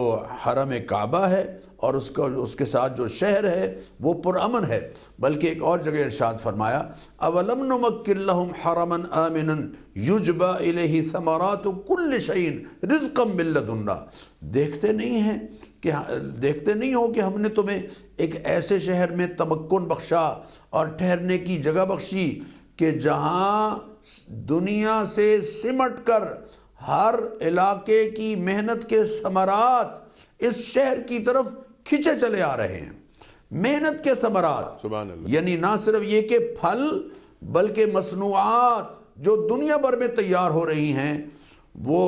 حرم کعبہ ہے اور اس کے ساتھ جو شہر ہے وہ پرامن ہے۔ بلکہ ایک اور جگہ ارشاد فرمایا اولم نمکن لہم حرما آمنا یجبا الیہ ثمرات کل شیء رزقا من لدنا، دیکھتے نہیں ہو کہ ہم نے تمہیں ایک ایسے شہر میں تمکن بخشا اور ٹھہرنے کی جگہ بخشی کہ جہاں دنیا سے سمٹ کر ہر علاقے کی محنت کے ثمرات اس شہر کی طرف کھینچے چلے آ رہے ہیں۔ محنت کے ثمرات، سبحان اللہ۔ یعنی نہ صرف یہ کہ پھل بلکہ مصنوعات جو دنیا بھر میں تیار ہو رہی ہیں وہ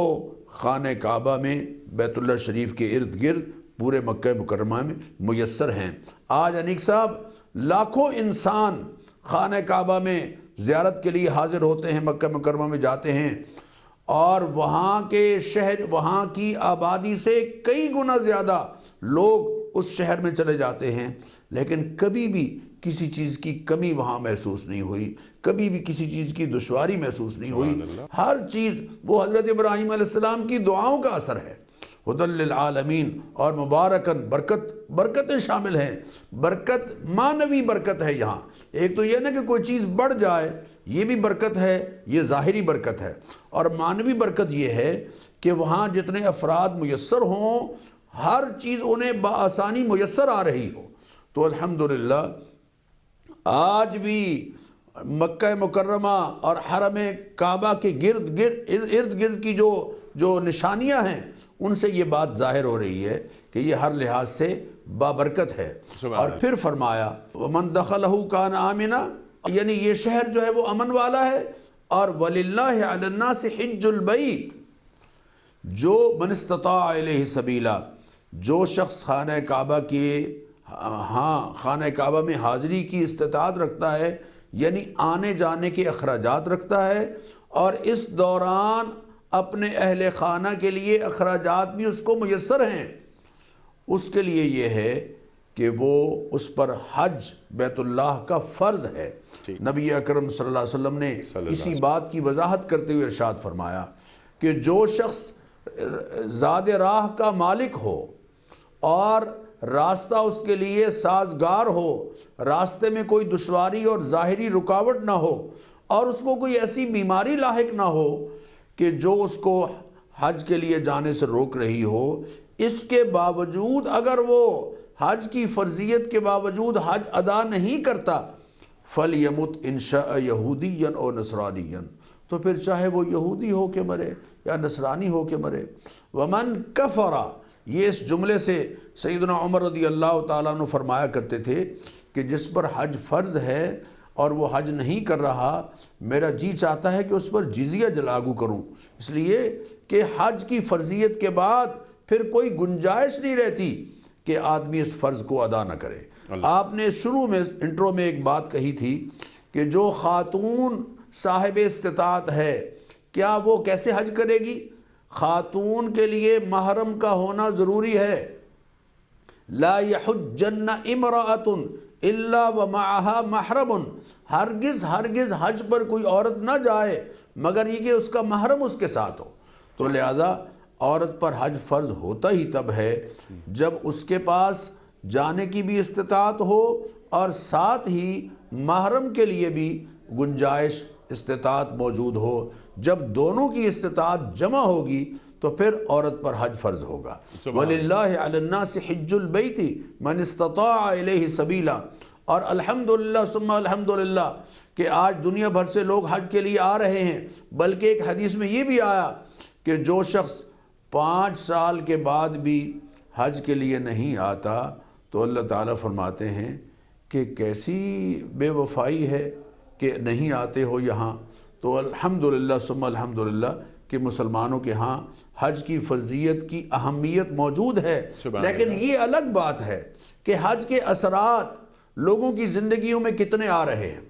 خانہ کعبہ میں بیت اللہ شریف کے ارد گرد پورے مکہ مکرمہ میں میسر ہیں۔ آج انیک صاحب لاکھوں انسان خانہ کعبہ میں زیارت کے لیے حاضر ہوتے ہیں، مکہ مکرمہ میں جاتے ہیں، اور وہاں کے شہر، وہاں کی آبادی سے کئی گنا زیادہ لوگ اس شہر میں چلے جاتے ہیں، لیکن کبھی بھی کسی چیز کی کمی وہاں محسوس نہیں ہوئی، کبھی بھی کسی چیز کی دشواری محسوس نہیں ہوئی۔ ہر چیز وہ حضرت ابراہیم علیہ السلام کی دعاؤں کا اثر ہے۔ ہدی للعالمین، اور مبارکن، برکتیں شامل ہیں۔ برکت معنوی برکت ہے یہاں، ایک تو یہ نہ کہ کوئی چیز بڑھ جائے، یہ بھی برکت ہے، یہ ظاہری برکت ہے، اور معنوی برکت یہ ہے کہ وہاں جتنے افراد میسر ہوں ہر چیز انہیں بآسانی میسر آ رہی ہو۔ تو الحمدللہ آج بھی مکہ مکرمہ اور حرم کعبہ کے ارد گرد کی جو نشانیاں ہیں ان سے یہ بات ظاہر ہو رہی ہے کہ یہ ہر لحاظ سے بابرکت ہے۔ اور پھر فرمایا وَمَن دَخَلَهُ كَانَ آمِنًا، یعنی یہ شہر جو ہے وہ امن والا ہے۔ اور وَلِلَّهِ عَلَى النَّاسِ حِجُّ الْبَيْتِ، جو من استطاع الیہ سبیلا، جو شخص خانہ کعبہ میں حاضری کی استطاعت رکھتا ہے، یعنی آنے جانے کے اخراجات رکھتا ہے، اور اس دوران اپنے اہل خانہ کے لیے اخراجات بھی اس کو میسر ہیں، اس کے لیے یہ ہے کہ وہ اس پر حج بیت اللہ کا فرض ہے۔ نبی اکرم صلی اللہ علیہ وسلم نے اسی بات کی وضاحت کرتے ہوئے ارشاد فرمایا کہ جو شخص زاد راہ کا مالک ہو اور راستہ اس کے لیے سازگار ہو، راستے میں کوئی دشواری اور ظاہری رکاوٹ نہ ہو، اور اس کو کوئی ایسی بیماری لاحق نہ ہو کہ جو اس کو حج کے لیے جانے سے روک رہی ہو، اس کے باوجود اگر وہ حج کی فرضیت کے باوجود حج ادا نہیں کرتا، فَلْيَمُتْ إِنْ شَاءَ يَهُودِيًّا أَوْ نَصْرَانِيًّا، تو پھر چاہے وہ یہودی ہو کے مرے یا نصرانی ہو کے مرے۔ وَمَنْ كَفَرَ، یہ اس جملے سے سیدنا عمر رضی اللہ تعالیٰ عنہ فرمایا کرتے تھے کہ جس پر حج فرض ہے اور وہ حج نہیں کر رہا، میرا جی چاہتا ہے کہ اس پر جزیہ لاگو کروں، اس لیے کہ حج کی فرضیت کے بعد پھر کوئی گنجائش نہیں رہتی کہ آدمی اس فرض کو ادا نہ کرے۔ آپ نے شروع میں انٹرو میں ایک بات کہی تھی کہ جو خاتون صاحب استطاعت ہے کیا وہ کیسے حج کرے گی؟ خاتون کے لیے محرم کا ہونا ضروری ہے۔ لا يحجن امرأة الا ومعها محرم، ہرگز حج پر کوئی عورت نہ جائے مگر یہ کہ اس کا محرم اس کے ساتھ ہو۔ تو لہذا عورت پر حج فرض ہوتا ہی تب ہے جب اس کے پاس جانے کی بھی استطاعت ہو اور ساتھ ہی محرم کے لیے بھی گنجائش استطاعت موجود ہو۔ جب دونوں کی استطاعت جمع ہوگی تو پھر عورت پر حج فرض ہوگا۔ وَلِلَّهِ عَلَى النَّاسِ حِجُّ الْبَيْتِ مَنِ اسْتَطَاعَ إِلَيْهِ سَبِيلًا، اور الحمدللہ ثم الحمدللہ کہ آج دنیا بھر سے لوگ حج کے لیے آ رہے ہیں، بلکہ ایک حدیث میں یہ بھی آیا کہ جو شخص 5 سال کے بعد بھی حج کے لیے نہیں آتا تو اللہ تعالیٰ فرماتے ہیں کہ کیسی بے وفائی ہے کہ نہیں آتے ہو یہاں۔ تو الحمدللہ ثم الحمدللہ کہ مسلمانوں کے ہاں حج کی فرضیت کی اہمیت موجود ہے، لیکن یہ الگ بات ہے کہ حج کے اثرات لوگوں کی زندگیوں میں کتنے آ رہے ہیں،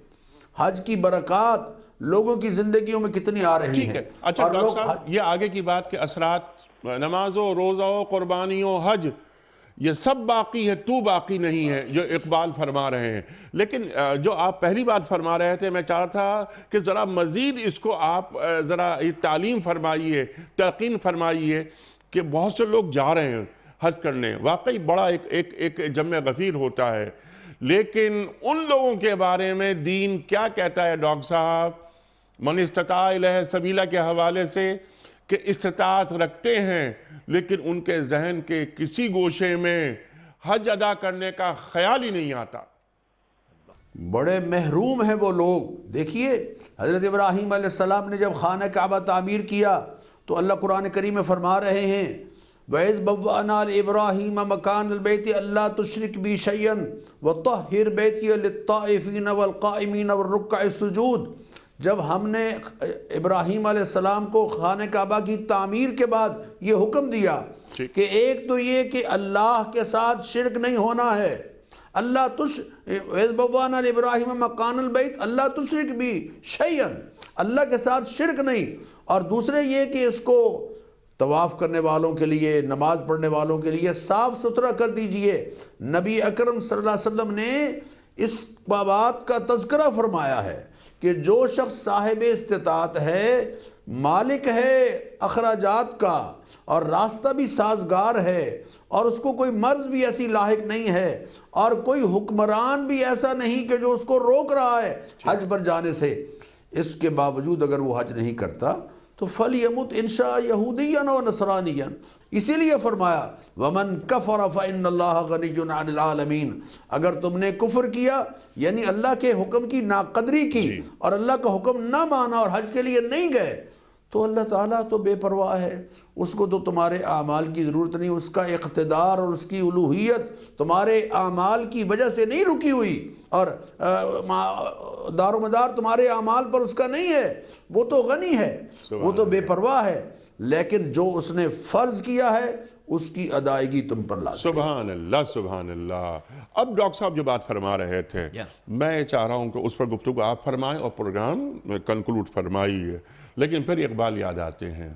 حج کی برکات لوگوں کی زندگیوں میں کتنی آ رہی ہیں۔ اچھا ڈاکٹر صاحب، یہ آگے کی بات کہ اثرات نمازوں، روزوں، قربانیوں، حج، یہ سب باقی ہے، تو باقی نہیں ہے جو اقبال فرما رہے ہیں۔ لیکن جو آپ پہلی بات فرما رہے تھے، میں چاہتا تھا کہ ذرا مزید اس کو آپ ذرا تعلیم فرمائیے، تلقین فرمائیے کہ بہت سے لوگ جا رہے ہیں، حج کرنے، واقعی بڑا ایک جمع غفیر ہوتا ہے، لیکن ان لوگوں کے بارے میں دین کیا کہتا ہے ڈاکٹر صاحب؟ من استطاع الیہ سبیلا کے حوالے سے کہ استطاعت رکھتے ہیں لیکن ان کے ذہن کے کسی گوشے میں حج ادا کرنے کا خیال ہی نہیں آتا۔ بڑے محروم ہیں وہ لوگ۔ دیکھیے حضرت ابراہیم علیہ السلام نے جب خانہ کعبہ تعمیر کیا تو اللہ قرآن کریم میں فرما رہے ہیں وَإِذْ بَوَّأْنَا لِإِبْرَاهِيمَ مَكَانَ الْبَيْتِ أَلَّا تُشْرِكْ بِي شَيْئًا وَطَهِّرْ بَيْتِيَ لِلطَّائِفِينَ وَالْقَائِمِينَ وَالرُّكَّعِ السُّجُودِ۔ جب ہم نے ابراہیم علیہ السلام کو خانہ کعبہ کی تعمیر کے بعد یہ حکم دیا کہ ایک تو یہ کہ اللہ کے ساتھ شرک نہیں ہونا ہے، وَإِذْ بَوَّأْنَا لِإِبْرَاهِيمَ مَكَانَ الْبَيْتِ أَلَّا تُشْرِكْ بِي شَيْئًا، اللہ کے ساتھ شرک نہیں، اور دوسرے یہ کہ اس کو طواف کرنے والوں کے لیے، نماز پڑھنے والوں کے لیے صاف ستھرا کر دیجئے۔ نبی اکرم صلی اللہ علیہ وسلم نے اس بات کا تذکرہ فرمایا ہے کہ جو شخص صاحب استطاعت ہے، مالک ہے اخراجات کا، اور راستہ بھی سازگار ہے، اور اس کو کوئی مرض بھی ایسی لاحق نہیں ہے، اور کوئی حکمران بھی ایسا نہیں کہ جو اس کو روک رہا ہے حج پر جانے سے، اس کے باوجود اگر وہ حج نہیں کرتا تو فَلْيَمُتْ إِنْ شَاءَ يَهُودِيًّا وَنَصْرَانِيًّا۔ اسی لیے فرمایا وَمَنْ كَفَرَ فَإِنَّ اللَّهَ غَنِيٌّ عَنِ الْعَالَمِينَ، اگر تم نے کفر کیا یعنی اللہ کے حکم کی ناقدری کی اور اللہ کا حکم نہ مانا اور حج کے لیے نہیں گئے تو اللہ تعالیٰ تو بے پرواہ ہے، اس کو تو تمہارے اعمال کی ضرورت نہیں، اس کا اقتدار اور اس کی الوہیت تمہارے اعمال کی وجہ سے نہیں رکی ہوئی، اور دار و مدار تمہارے اعمال پر اس کا نہیں ہے، وہ تو غنی ہے، وہ تو بے پرواہ ہے، لیکن جو اس نے فرض کیا ہے اس کی ادائیگی تم پر لازم۔ سبحان اللہ، سبحان اللہ۔ اب ڈاکٹر صاحب جو بات فرما رہے تھے میں چاہ رہا ہوں کہ اس پر گفتگو آپ فرمائیں اور پروگرام کنکلوڈ فرمائیے، لیکن پھر اقبال یاد آتے ہیں،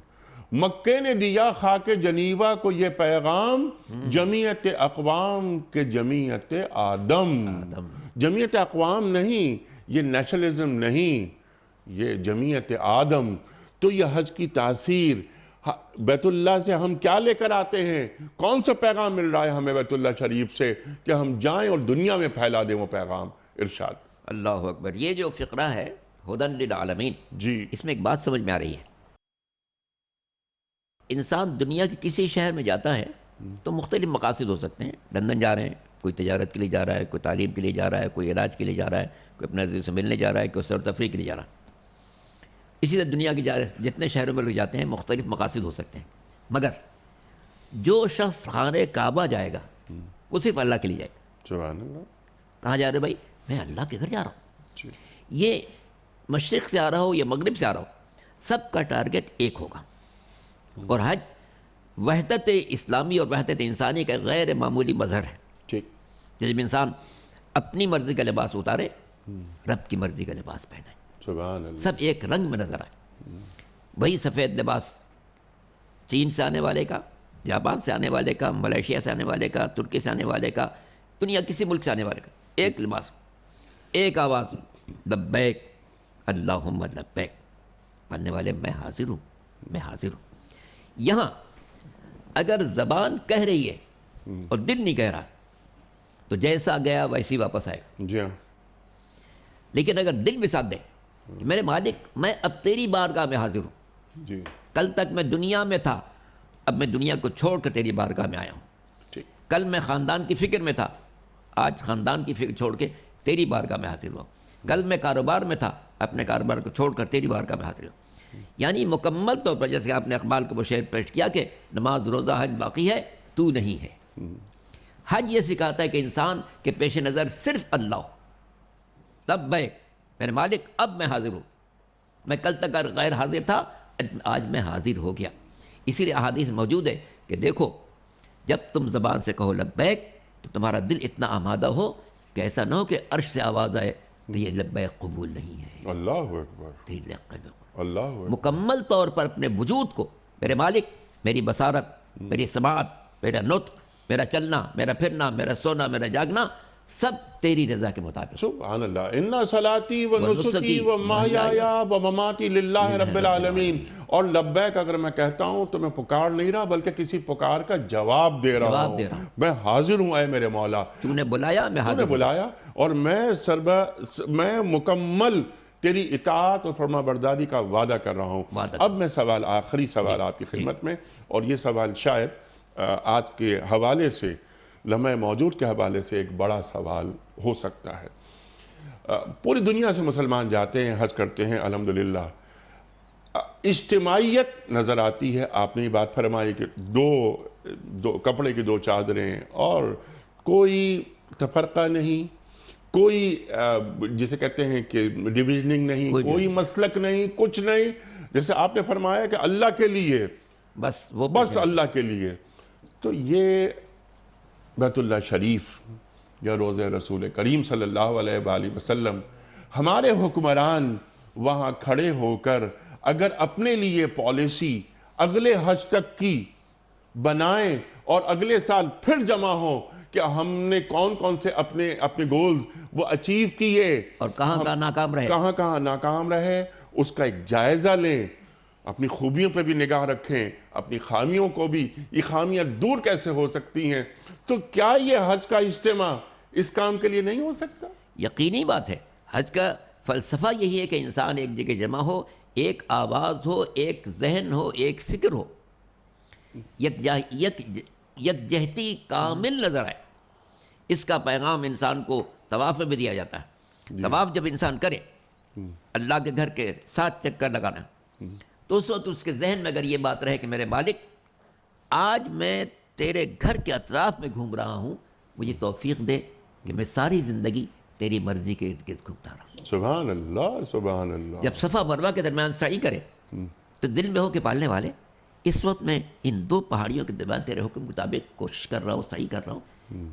مکے نے دیا خاک جنیوا کو یہ پیغام، جمعیت اقوام کے جمعیت آدم۔ جمعیت اقوام نہیں، یہ نیشنلزم نہیں، یہ جمعیت آدم۔ تو یہ حج کی تاثیر، بیت اللہ سے ہم کیا لے کر آتے ہیں؟ کون سا پیغام مل رہا ہے ہمیں بیت اللہ شریف سے کہ ہم جائیں اور دنیا میں پھیلا دیں وہ پیغام؟ ارشاد۔ اللہ اکبر۔ یہ جو فقرہ ہے ہدن للعالمین، جی، اس میں ایک بات سمجھ میں آ رہی ہے، انسان دنیا کے کسی شہر میں جاتا ہے تو مختلف مقاصد ہو سکتے ہیں۔ لندن جا رہے ہیں، کوئی تجارت کے لیے جا رہا ہے، کوئی تعلیم کے لیے جا رہا ہے، کوئی علاج کے لیے جا رہا ہے، کوئی اپنے عزیز سے ملنے جا رہا ہے، کوئی سیر و تفریح کے لیے جا رہا ہے۔ اسی طرح دنیا کے جتنے شہروں میں لوگ جاتے ہیں مختلف مقاصد ہو سکتے ہیں، مگر جو شخص خانہ کعبہ جائے گا وہ صرف اللہ کے لیے جائے گا۔ سبحان اللہ۔ کہاں جا رہے بھائی؟ میں اللہ کے گھر جا رہا ہوں۔ یہ مشرق سے آ رہا ہو یا مغرب سے آ رہا ہو، سب کا ٹارگٹ ایک ہوگا، اور حج وحدت اسلامی اور وحدت انسانی کا غیر معمولی مظہر ہے۔ ٹھیک۔ جب انسان اپنی مرضی کا لباس اتارے، رب کی مرضی کا لباس پہنے، سبحان اللہ۔ سب ایک رنگ میں نظر آئے۔ وہی سفید لباس چین سے آنے والے کا، جاپان سے آنے والے کا، ملیشیا سے آنے والے کا، ترکی سے آنے والے کا، دنیا کسی ملک سے آنے والے کا، ایک لباس، ایک آواز، لبیک اللہم لبیک، پڑھنے والے میں حاضر ہوں، میں حاضر ہوں۔ یہاں اگر زبان کہہ رہی ہے اور دل نہیں کہہ رہا تو جیسا گیا ویسی واپس آئے گا۔ جی ہاں۔ لیکن اگر دل بھی ساتھ دے کہ میرے مالک میں اب تیری بارگاہ میں حاضر ہوں، جی کل تک میں دنیا میں تھا، اب میں دنیا کو چھوڑ کر تیری بارگاہ میں آیا ہوں، ٹھیک۔ کل میں خاندان کی فکر میں تھا، آج خاندان کی فکر چھوڑ کے تیری بارگاہ میں حاضر ہوں، کل میں کاروبار میں تھا، اپنے کاروبار کو چھوڑ کر تیری بارگاہ میں حاضر ہوں۔ یعنی مکمل طور پر جیسے آپ نے اقبال کو وہ شعر پیش کیا کہ نماز روزہ حج باقی ہے تو نہیں ہے۔ حج یہ سکھاتا ہے کہ انسان کے پیش نظر صرف اللہ ہو، لبیک میرے مالک اب میں حاضر ہوں، میں کل تک غیر حاضر تھا، آج میں حاضر ہو گیا۔ اسی لیے احادیث موجود ہے کہ دیکھو جب تم زبان سے کہو لبیک تو تمہارا دل اتنا آمادہ ہو کہ ایسا نہ ہو کہ عرش سے آواز آئے کہ یہ لبیک قبول نہیں ہے۔ اللہ اکبر، اللہ اکبر۔ مکمل طور پر اپنے وجود کو میرے مالک، میری بصارت، میری سماعت، میرا نطق، میرا چلنا، میرا پھرنا، میرا سونا، میرا جاگنا، سب تیری رضا کے مطابق. سبحان اللہ. اِنَّ صَلَاتِي وَنُسُكِي وَمَحْيَايَ وَمَمَاتِي لِلَّهِ رَبِّ الْعَالَمِينَ. اور لبیک اگر میں کہتا ہوں تو میں پکار نہیں رہا بلکہ کسی پکار کا جواب دے رہا ہوں. میں حاضر ہوں اے میرے مولا. تو نے بلایا میں تو حاضر نے ہوں. بلایا اور میں مکمل تیری اطاعت اور فرما برداری کا وعدہ کر رہا ہوں. اب میں آخری سوال آپ کی خدمت میں، اور یہ سوال شاید آج کے حوالے سے، لمحہ موجود کے حوالے سے ایک بڑا سوال ہو سکتا ہے. پوری دنیا سے مسلمان جاتے ہیں، حج کرتے ہیں، الحمدللہ. اجتماعیت نظر آتی ہے. آپ نے یہ بات فرمائی کہ دو کپڑے کی دو چادریں، اور کوئی تفرقہ نہیں، کوئی جسے کہتے ہیں کہ ڈیویژننگ نہیں، کوئی مسلک نہیں، کچھ نہیں. جیسے آپ نے فرمایا کہ اللہ کے لیے، بس اللہ کے لیے. تو یہ بیت اللہ شریف یا روضہ رسول کریم صلی اللہ علیہ وآلہ وسلم، ہمارے حکمران وہاں کھڑے ہو کر اگر اپنے لیے پالیسی اگلے حج تک کی بنائیں اور اگلے سال پھر جمع ہوں کہ ہم نے کون سے اپنے گولز وہ اچیو کیے اور کہاں ناکام رہے، اس کا ایک جائزہ لیں. اپنی خوبیوں پہ بھی نگاہ رکھیں، اپنی خامیوں کو بھی، یہ خامیاں دور کیسے ہو سکتی ہیں. تو کیا یہ حج کا اجتماع اس کام کے لیے نہیں ہو سکتا؟ یقینی بات ہے. حج کا فلسفہ یہی ہے کہ انسان ایک جگہ جمع ہو، ایک آواز ہو، ایک ذہن ہو، ایک فکر ہو، یکجہتی کامل نظر آئے. اس کا پیغام انسان کو طواف میں بھی دیا جاتا ہے. طواف جب انسان کرے، اللہ کے گھر کے 7 چکر لگانا، تو اس وقت اس کے ذہن میں اگر یہ بات رہے کہ میرے مالک، آج میں تیرے گھر کے اطراف میں گھوم رہا ہوں، مجھے توفیق دے کہ میں ساری زندگی تیری مرضی کے ارد گرد گھومتا رہا. سبحان اللہ، سبحان اللہ. جب صفا مروہ کے درمیان سعی کرے تو دل میں ہو کہ پالنے والے، اس وقت میں ان 2 پہاڑیوں کے درمیان تیرے حکم کے مطابق کوشش کر رہا ہوں، سعی کر رہا ہوں.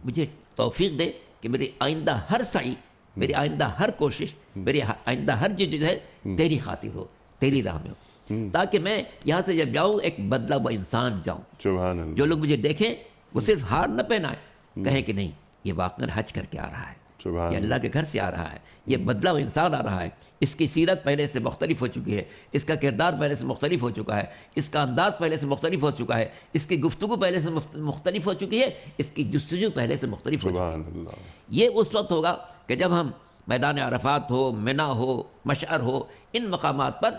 مجھے توفیق دے کہ میری آئندہ ہر سعی، میری آئندہ ہر کوشش، میری آئندہ ہر جد ہے تیری خاطر ہو، تیری راہ میں ہو، تاکہ میں یہاں سے جب جاؤں ایک بدلہ ہوا انسان جاؤں. سبحان اللہ. جو لوگ مجھے دیکھیں وہ صرف ہار نہ پہنائیں، کہیں کہ نہیں یہ واقعاً حج کر کے آ رہا ہے، یہ اللہ کے گھر سے آ رہا ہے، یہ بدلہ ہوا انسان آ رہا ہے. اس کی سیرت پہلے سے مختلف ہو چکی ہے، اس کا کردار پہلے سے مختلف ہو چکا ہے، اس کا انداز پہلے سے مختلف ہو چکا ہے، اس کی گفتگو پہلے سے مختلف ہو چکی ہے، اس کی جستجو پہلے سے مختلف ہو چکی ہے. یہ اس وقت ہوگا کہ جب ہم میدان عرفات ہو، منی ہو، مشعر ہو، ان مقامات پر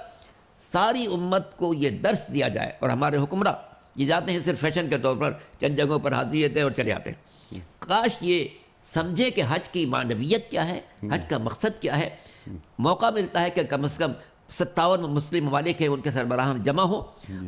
ساری امت کو یہ درس دیا جائے. اور ہمارے حکمراں یہ جاتے ہیں صرف فیشن کے طور پر، چند جگہوں پر حاضری دیتے ہیں اور چلے آتے ہیں. کاش یہ سمجھے کہ حج کی معنویت کیا ہے، حج کا مقصد کیا ہے. موقع ملتا ہے کہ کم از کم 57 مسلم ممالک ہیں، ان کے سربراہان جمع ہوں،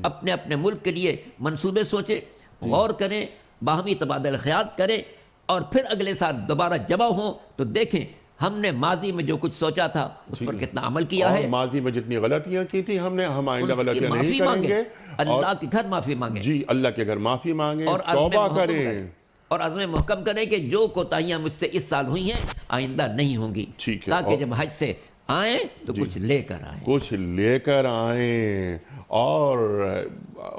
اپنے اپنے ملک کے لیے منصوبے سوچیں، غور کریں، باہمی تبادلہ خیال کریں، اور پھر اگلے سال دوبارہ جمع ہوں تو دیکھیں ہم نے ماضی میں جو کچھ سوچا تھا اس پر کتنا عمل کیا ہے. ماضی میں جتنی غلطیاں کی تھی ہم آئندہ غلطیاں نہیں کریں گے. اللہ کے گھر معافی مانگیں. جی، اللہ کے گھر معافی مانگیں، توبہ کریں اور عزم محکم کریں کہ جو کوتاہیاں مجھ سے اس سال ہوئی ہیں آئندہ نہیں ہوں گی، تاکہ جب حج سے آئیں تو کچھ لے کر آئیں. اور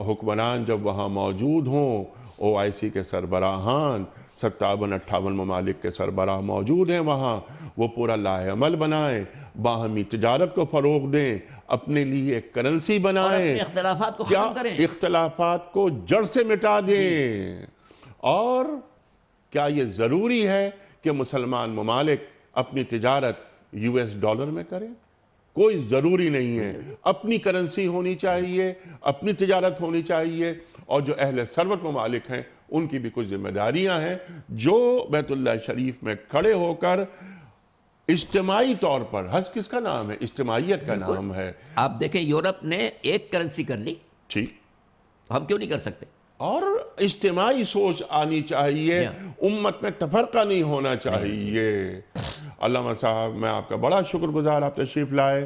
حکمران جب وہاں موجود ہوں، OIC کے سربراہان 57-58 ممالک کے سربراہ موجود ہیں وہاں، وہ پورا لاہ عمل بنائیں، باہمی تجارت کو فروغ دیں، اپنے لیے ایک کرنسی بنائیں، اور اپنے اختلافات کو ختم کریں، اختلافات کو جڑ سے مٹا دیں. اور کیا یہ ضروری ہے کہ مسلمان ممالک اپنی تجارت US ڈالر میں کریں؟ کوئی ضروری نہیں ہے. اپنی کرنسی ہونی چاہیے، اپنی تجارت ہونی چاہیے. اور جو اہل ثروت ممالک ہیں ان کی بھی کچھ ذمہ داریاں ہیں، جو بیت اللہ شریف میں کھڑے ہو کر اجتماعی طور پر، حج کس کا نام ہے؟ اجتماعیت کا نام ہے. آپ دیکھیں یورپ نے ایک کرنسی کر لی، ٹھیک، ہم کیوں نہیں کر سکتے؟ اور اجتماعی سوچ آنی چاہیے، امت میں تفرقہ نہیں ہونا چاہیے. علامہ صاحب، میں آپ کا بڑا شکر گزار، آپ تشریف لائے.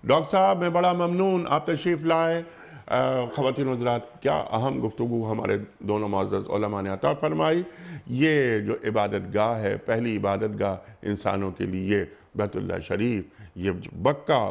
ڈاکٹر صاحب، میں بڑا ممنون آپ تشریف لائے. خواتین و حضرات، کیا اہم گفتگو ہمارے دونوں معزز علماء نے عطا فرمائی۔ یہ جو عبادت گاہ ہے، پہلی عبادت گاہ انسانوں کے لیے بیت اللہ شریف، یہ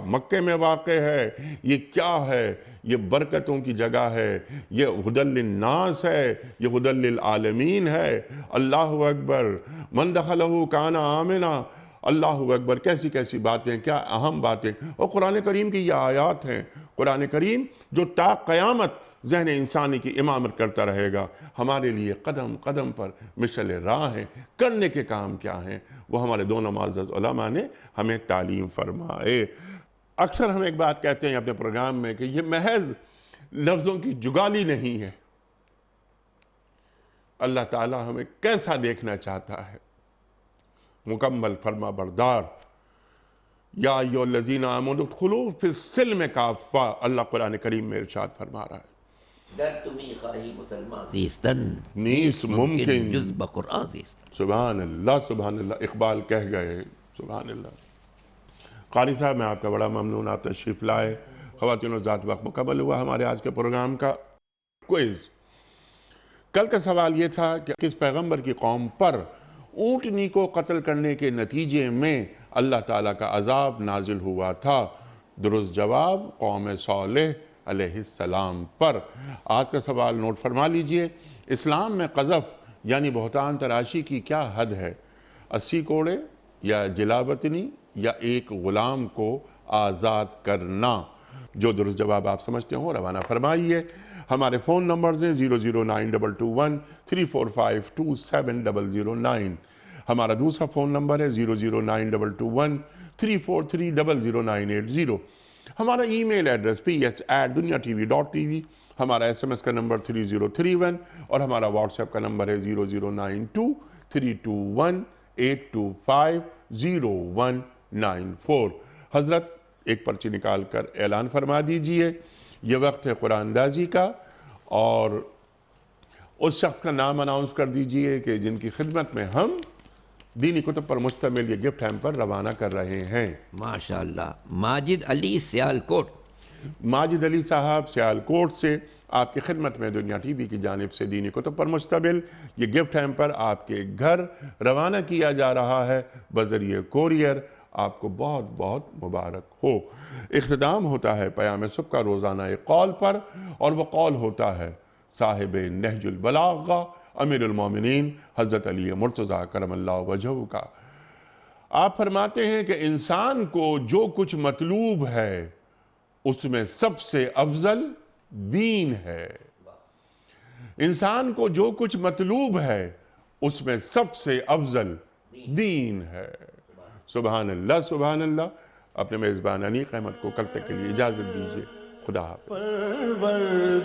مکہ میں واقع ہے، یہ کیا ہے؟ یہ برکتوں کی جگہ ہے، یہ ہدی للناس ہے، یہ ہدی للعالمین ہے۔ اللہ اکبر، من دخلہ کان آمنا، اللہ اکبر، کیسی کیسی باتیں، کیا اہم باتیں، اور قرآن کریم کی یہ آیات ہیں، قرآن کریم جو تا قیامت ذہن انسانی کی امامت کرتا رہے گا۔ ہمارے لیے قدم قدم پر مشعل راہ ہیں، کرنے کے کام کیا ہیں، وہ ہمارے دونوں معزز علماء نے ہمیں تعلیم فرمائے۔ اکثر ہم ایک بات کہتے ہیں اپنے پروگرام میں کہ یہ محض لفظوں کی جگالی نہیں ہے، اللہ تعالیٰ ہمیں کیسا دیکھنا چاہتا ہے، مکمل فرما بردار۔ یا ایھا الذین آمنوا ادخلوا فی السلم کافہ، اللہ قرآن کریم میں ارشاد فرما رہا ہے، گر تمہیں خواہی مسلمان زیستن نیس ممکن جز بقرآن زیستن۔ سبحان اللہ، سبحان اللہ، اقبال کہہ گئے، سبحان اللہ۔ قاری صاحب، میں آپ کا بڑا ممنون، آپ تشریف لائے۔ خواتین و ذات، وقت مکمل ہوا ہمارے آج کے پروگرام کا کوئز۔ کل کا سوال یہ تھا کہ کس پیغمبر کی قوم پر اونٹنی کو قتل کرنے کے نتیجے میں اللہ تعالیٰ کا عذاب نازل ہوا تھا؟ درست جواب قوم صالح علیہ السلام پر۔ آج کا سوال نوٹ فرما لیجئے، اسلام میں قذف یعنی بہتان تراشی کی کیا حد ہے؟ 80 کوڑے یا جلاوطنی یا ایک غلام کو آزاد کرنا؟ جو درست جواب آپ سمجھتے ہوں روانہ فرمائیے۔ ہمارے فون نمبرز ہیں 0092213452709، ہمارا دوسرا فون نمبر ہے 009221343000980، ہمارا ای میل ایڈریس ps@duniatv.tv، ہمارا SMS کا نمبر 3031، اور ہمارا واٹس ایپ کا نمبر ہے 00923218250194۔ حضرت ایک پرچی نکال کر اعلان فرما دیجئے۔ یہ وقت ہے قرآن اندازی کا، اور اس شخص کا نام اناؤنس کر دیجئے کہ جن کی خدمت میں ہم دینی کتب پر مشتمل یہ گفٹ ہیمپر روانہ کر رہے ہیں۔ ماشاءاللہ، ماجد علی سیالکوٹ۔ ماجد علی صاحب سیالکوٹ سے آپ کی خدمت میں دنیا ٹی وی کی جانب سے دینی کتب پر مشتمل یہ گفٹ ہیمپر آپ کے گھر روانہ کیا جا رہا ہے بذریعہ کوریئر۔ آپ کو بہت بہت مبارک ہو۔ اختتام ہوتا ہے پیام صبح کا روزانہ ایک قول پر، اور وہ قول ہوتا ہے صاحب نہج البلاغہ امیر المومنین حضرت علی مرتضیٰ کرم اللہ وجہہ کا۔ آپ فرماتے ہیں کہ انسان کو جو کچھ مطلوب ہے اس میں سب سے افضل دین ہے۔ انسان کو جو کچھ مطلوب ہے اس میں سب سے افضل دین ہے۔ سبحان اللہ، سبحان اللہ۔ اپنے میزبان انیق احمد کو کل تک کے لیے اجازت دیجیے۔ خدا حافظ۔ پروردگار